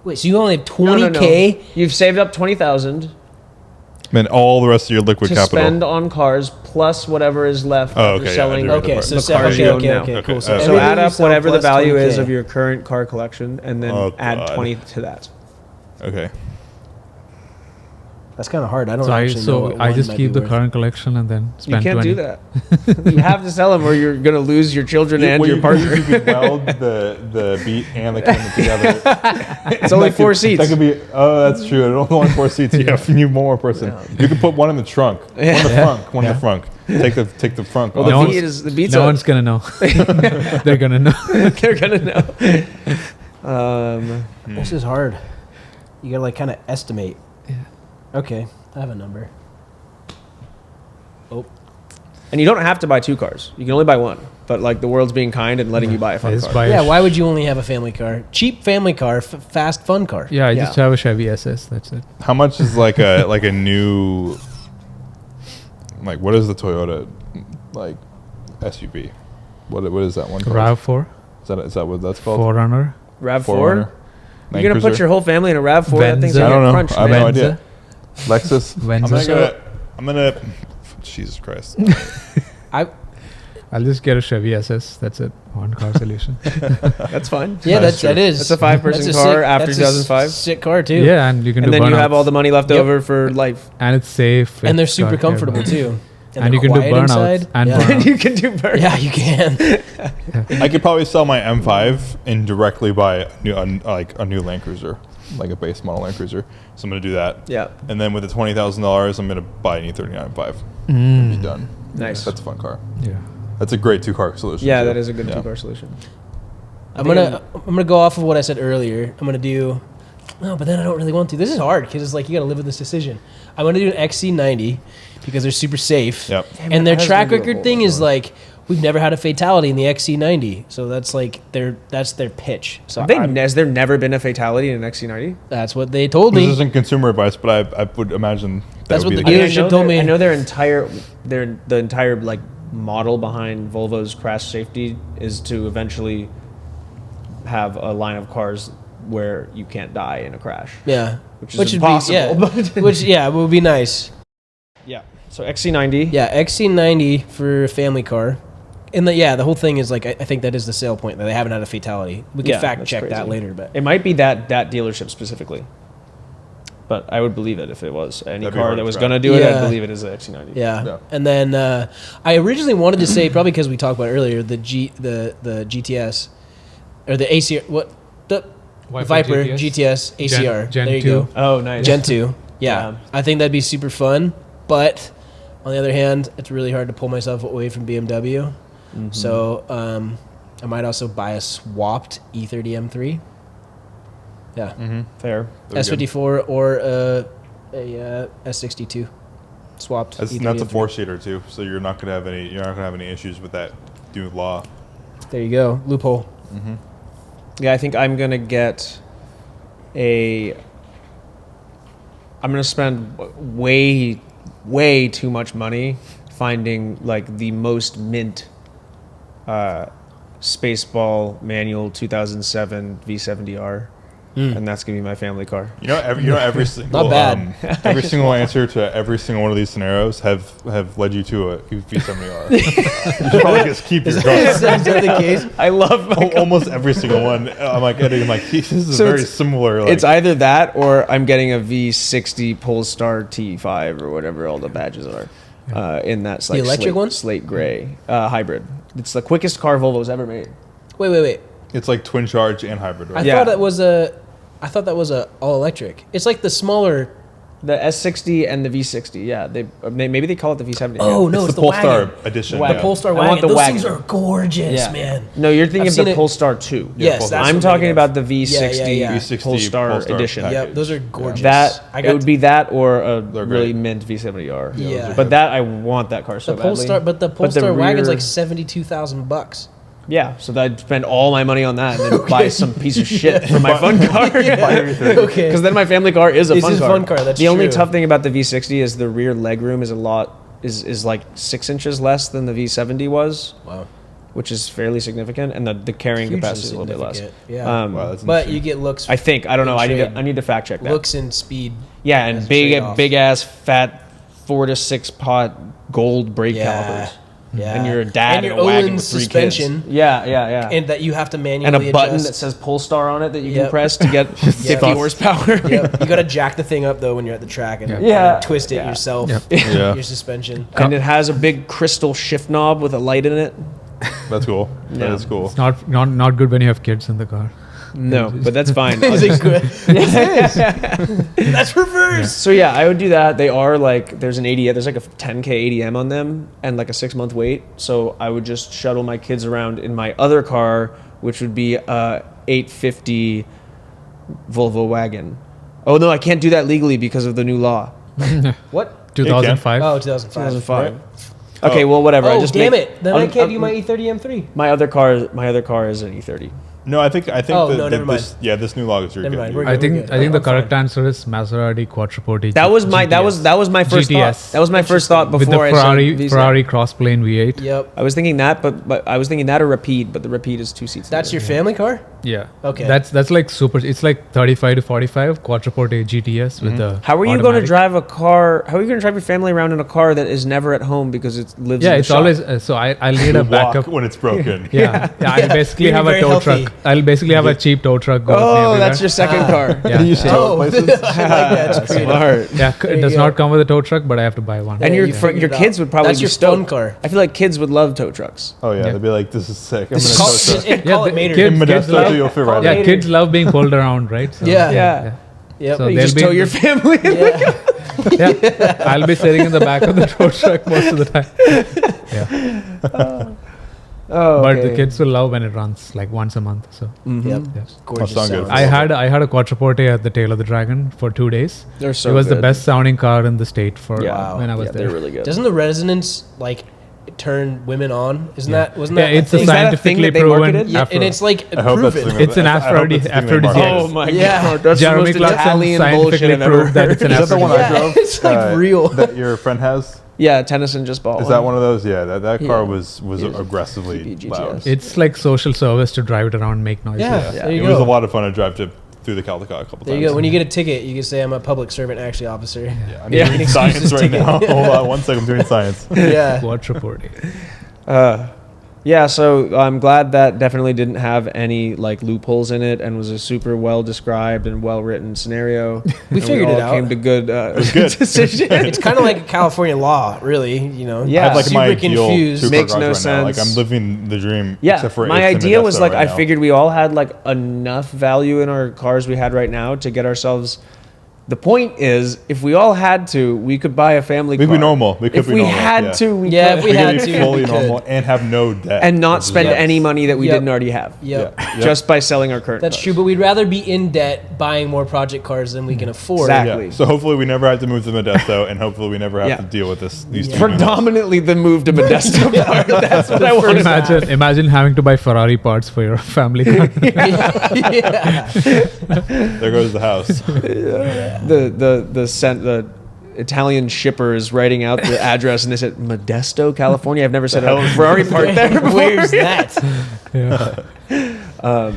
Wait, so you only have No, no, 20K? no. You've saved up 20,000 And all the rest of your liquid to capital. spend on cars plus whatever is left Oh, after okay, yeah, I selling. do read Okay, the so the se- cars okay, you own okay, now. okay, Okay, cool. So, so So everything add you up sell whatever the plus value is 20K. of your current car collection, and then Oh, add God. 20 to that. Okay. That's kind of hard. I don't So actually know. What I one just might keep be the worth. current collection and then You spend can't 20. do that. You have to sell them, or you're gonna lose your children and Well, your you partner. could weld the beat and the Cayman together. It's only That 4 could- seats. That could be. Oh, that's true. It's only 4 seats. You have you need one more person. You could put one in the trunk, one in the front, one in the front. Take the front. Well, off. No the one's- beat is the beats. No are- one's gonna know. They're gonna know. They're gonna know. This is hard. You gotta like kind of estimate. Yeah. Okay, I have a number. And you don't have to buy 2 cars. You can only buy one. But like the world's being kind and letting you buy a fun Just car. buy a Yeah, sh- why would you only have a family car? Cheap family car, fast fun car. Yeah, I Yeah. just have a Chevy SS. That's it. How much is like a new what is the Toyota like SUV? What is that one called? RAV4, Is that what that's called? 4Runner, RAV4? 4Runner? You're going to put your whole family in a RAV4? That thing's Venza. like I don't a know. crunch. I have man. no Venza. idea. Lexus. Venza. I'm gonna. Jesus Christ. I'll just get a Chevy SS. That's it. One car solution. That's fine. Yeah, That's that true. is. That's a 5-person that's car sick- after that's 2005. Sick car too. Yeah, and you can And do then you burnouts. have all the money left Yep. over for life. and it's safe. and they're it's super got comfortable everything. too. And they're you can do quiet burnouts inside. and yeah. burnouts. You can do burn. Yeah, you can. I could probably sell my M5 and directly buy a new Land Cruiser. like a base model Land Cruiser. So I'm gonna do that. Yeah. And then with the $20,000, I'm gonna buy an E39.5 and be done. Nice. That's a fun car. Yeah. That's a great 2-car solution. Yeah, too. that is a good Yeah. 2-car solution. I'm gonna go off of what I said earlier. I'm gonna do. No, but then I don't really want to. This is hard because it's like you got to live with this decision. I'm gonna do an XC90 because they're super safe. Yep. And their That has track been doable record thing is before. like we've never had a fatality in the XC90, so that's like that's their pitch. So Has there never been a fatality in an XC90? that's what they told This me. isn't consumer advice, but I would imagine That's would what be the the dealership case. told me. I know the entire like model behind Volvo's crash safety is to eventually have a line of cars where you can't die in a crash. Yeah, Which is would impossible, Be, but- yeah. Which would be nice. Yeah. So XC90. Yeah, XC90 for a family car. And the whole thing is like I think that is the sale point that they haven't had a fatality. We can Yeah, fact that's check that crazy. later, but It might be that dealership specifically. But I would believe it if it was any That'd be car hard that to was track. going to do it. Yeah. I'd believe it is the XC90. yeah. Yeah. And then I originally wanted to say probably because we talked about it earlier the GTS or the ACR the Viper GTS ACR. Gen there you 2. go. Oh, nice. Gen 2. Yeah. Yeah. I think that'd be super fun, but on the other hand, it's really hard to pull myself away from BMW. Mm-hmm. So I might also buy a swapped E30 M3. Yeah. Fair. That'd be good. S54 or a S62 swapped. That's E30 a M3. 4-seater too, so you're not gonna have any issues with that new law. There you go. Loophole. Yeah, I think I'm going to get I'm going to spend way too much money finding like the most mint Spaceball manual 2007 V70R. And that's gonna be my family car. Every single Not bad. every single answer to every single one of these scenarios have led you to a V70R. You should probably just keep your car. Is that the case? I love my car. Almost every single one. I'm like, this is So very it's- similar. Like, It's either that or I'm getting a V60 Polestar T5 or whatever all the badges are. In that like electric one? slate gray hybrid. It's the quickest car Volvo's ever made. Wait. it's like twin charge and hybrid, I right? Yeah. thought that was a all electric. It's like the smaller. The S60 and the V60. Yeah, maybe they call it the V70. Oh yeah. no, it's it's the the Polestar wagon. edition. The wagon. The Polestar I wagon. want the Those wagon. things are gorgeous, Yeah. man. No, you're thinking I've of seen the it- Polestar 2. Yes, Polestar. that's I'm what talking I'm about the thinking of. V60, Yeah. V60 Polestar, edition. package. Yep, those are gorgeous. That I it got would be that or a They're really great. mint V70R. Yeah. But that I want that car so the Polestar, badly. but the Polestar rear- wagon's like $72,000. Yeah, so I'd spend all my money on that and then buy some piece of shit for my fun car. Okay. Because then my family car is a This fun is a car. fun car, that's the only true. tough thing about the V60 is the rear legroom is like 6 inches less than the V70 was, Wow. which is fairly significant, and the carrying Hugely capacity is a little bit less. significant, yeah. Wow, that's But insane. you get looks. I think I don't know. Trade. I need to fact check that. looks and speed. Yeah, as and a trade-off. big ass fat 4 to 6 pot gold brake calipers. Yeah. And you're a dad and in your a wagon Olin with 3 suspension. kids. Yeah. And that you have to manually And a button adjust. that says Polestar on it that you can Yep. press to get 50 horsepower. Yep. You got to jack the thing up though when you're at the track and Yeah. twist it Yeah. yourself. Yeah. Your suspension. And it has a big crystal shift knob with a light in it. That's cool. Yeah. That is cool. It's not good when you have kids in the car. No, but that's fine. Is it good? That's reverse. So yeah, I would do that. They are like there's like a 10K ADM on them and like a 6-month wait. So I would just shuttle my kids around in my other car, which would be a 850 Volvo wagon. Oh no, I can't do that legally because of the new law. What? 2005. Oh, 2005. 2005. Okay, well whatever. Oh, I just damn make- it. Then I can't do my E30 M3. My other car is an E30. No, I think Oh, no, never mind. this new log is really Never good. mind. We're I good, think we're good. I think the I'm fine. correct answer is Maserati Quattroporte. That was my first thought. GTS. That was my first thought with the before I saw Ferrari V7. Ferrari Crossplane V8. Yep. I was thinking that, but I was thinking that or Rapide, but the Rapide is 2 seats. That's your family car? Yeah. Okay. That's like super. It's like 35 to 45 Quattroporte GTS with the. How are you going to automatic. drive a car? How are you going to drive your family around in a car that is never at home because it lives? Yeah, in the it's shop? always. So I need You a walk backup. when it's broken. Yeah, I basically You're have a very tow healthy. truck. I'll basically have a cheap tow truck. Go with me Oh, everywhere. that's your second car. Yeah. You show Oh, I places. like that. It's creative. Smart. Yeah, There it you does go. not come with a tow truck, but I have to buy one. And Yeah, your you figured your it kids out. would probably That's be your stoked. fun car. I feel like kids would love tow trucks. Oh yeah, Yeah. they'd be like, "This is sick." I'm This gonna is tow called- truck. And call it Mater. kids- In Modesto, love- too, you'll fit right Yeah, in. kids love being pulled around, right? So, Yeah. Yeah. Yep. So You they'll just be tow in your the- family. yeah. yeah. I'll be sitting in the back of the tow truck most of the time. Yeah. Oh, But okay. the kids will love when it runs like once a month. So Yep. yes. Gorgeous. sound good. sounds. I had a quadruporte at the Tail of the Dragon for 2 days. They're so it was the good. best sounding car in the state for Yeah. when I was Yeah, there. they're really good. Doesn't the resonance like turn women on? Isn't Yeah. that wasn't Yeah, that it's a a thing? that a thing scientifically that they proven. marketed? Yeah, and it's like I hope that's the proven. thing. It's an I hope that's the thing they aphrodisiac. market. Oh my Yeah. god, that's Jeremy the most Clarkson Italian bullshit scientifically I've ever proved that it's an Is that the one aphrodisiac. I Yeah, drove? it's like real. That your friend has? Yeah, Tennyson just bought Is one. that one of those? Yeah, that car Yeah. was Yeah. aggressively GTS. loud. It's like social service to drive it around and make noise. Yeah. Yeah. There you It go. was a lot of fun to drive through the Caldecott a couple There times. you go. When you get a ticket, you can say I'm a public servant, actually officer. Yeah, I'm Yeah. doing science right ticket. now. Hold on one second, I'm doing science. Yeah. Quadruporte. Yeah, so I'm glad that definitely didn't have any like loopholes in it and was a super well described and well written scenario. We And figured it all out. Came to good, good. decision. It's kind of like a California law, really. You know. Yeah. I have like my Super ideal confused. two-car Makes garage no right now. Like sense. I'm living the dream. Yeah, except for my it's in idea was Modesto like right I now. figured we all had like enough value in our cars we had right now to get ourselves. The point is, if we all had to, we could buy a family We'd car. be normal. We could if be we normal, had yeah. to, we Yeah, could. if we We had could be to, fully we could. normal and have no debt. and not which is spend nice. any money that we Yep. didn't already have. Yep. Yeah. Just by selling our current That's cars. true, but we'd rather be in debt buying more project cars than we can afford. Exactly. Yeah. So hopefully we never have to move to Modesto, and hopefully we never have Yeah. to deal with these two Predominantly the move to Modesto part. That's what I want to Imagine having to buy Ferrari parts for your family car. Yeah. There goes the house. the Italian shipper is writing out the address and they said Modesto, California. I've never said hell a is Ferrari part there before. Where's that? Yeah.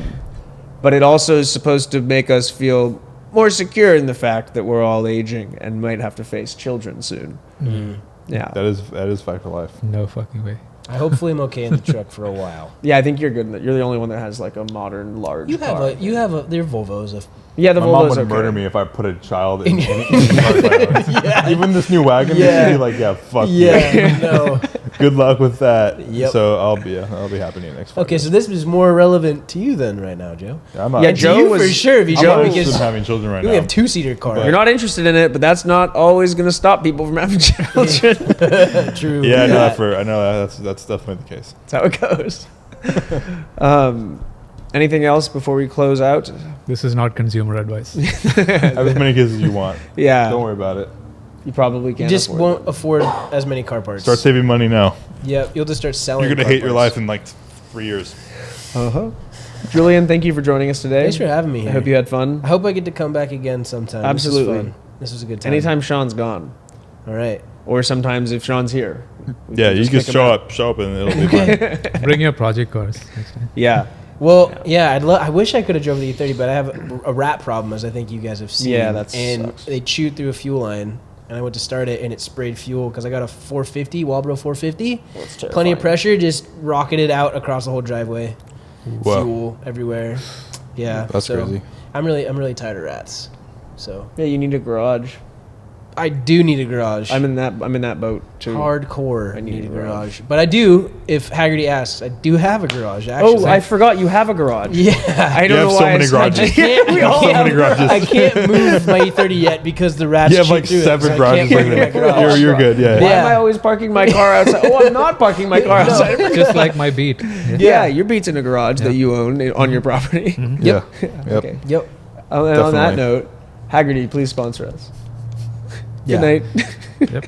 But it also is supposed to make us feel more secure in the fact that we're all aging and might have to face children soon. Yeah. That is fact of life. No fucking way. I hopefully am okay in the truck for a while. Yeah, I think you're good in that. You're the only one that has like a modern large car. They're Volvos. Yeah, the My mom Volvo's would okay. murder me if I put a child in the car. Even this new wagon, Yeah. she'd be like, yeah, fuck you. Yeah, no. Good luck with that. Yep. So I'll be happy to you next. Okay, so this is more relevant to you then right now, Joe. Yeah, I'm not. Yeah, And to Joe you was- for sure. Because I'm not Joe, interested in because having children right we now. have two-seater car. You're not interested in it, but that's not always going to stop people from having children. True. Yeah, I know that's definitely the case. That's how it goes. Anything else before we close out? This is not consumer advice. Have as many kids as you want. Yeah, Don't worry about it. you probably You can't. just afford won't afford as many car parts. Start saving money now. Yep, you'll just start selling. You're gonna car hate your parts. life in like 3 years. it. Julian, thank you for joining us today. Thanks for having me I here. hope you had fun. I hope I get to come back again sometime. Absolutely. This was fun. This was a good time. Anytime Sean's gone, All right. or sometimes if Sean's here. we Yeah, you just just pick him show up, and it'll be fine. Bring your project cars. That's fine. Yeah, Well, yeah, I wish I could have drove the E30, but I have a rat problem, as I think you guys have seen. Yeah, that and sucks. they chewed through a fuel line, and I went to start it, and it sprayed fuel because I got a 450 Walbro 450. that's Plenty of terrifying. pressure, just rocketed out across the whole driveway. Wow. Fuel everywhere. Yeah, That's crazy. I'm really tired of rats. So Yeah, you need a garage. I do need a garage. I'm in that boat too. hardcore. I need a garage, but I do. If Haggerty asks, I do have a garage. Actually, Oh, I forgot you have a garage. yeah. I don't You have know so why many I said- garages. can't, We all so have many garages. I can't move my E30 yet because the rats. You have chew like through it, 7 so I garages. can't bring it in my garage. You're good. Yeah. Why Yeah. am I always parking my car outside? Oh, I'm not parking my car outside. Just like my beat. Yeah. Yeah, your beat's in a garage that you own on your property. Yeah. Yep. Okay. Yep. And on that Definitely. note, Haggerty, please sponsor us. Yeah. Good night. Yep.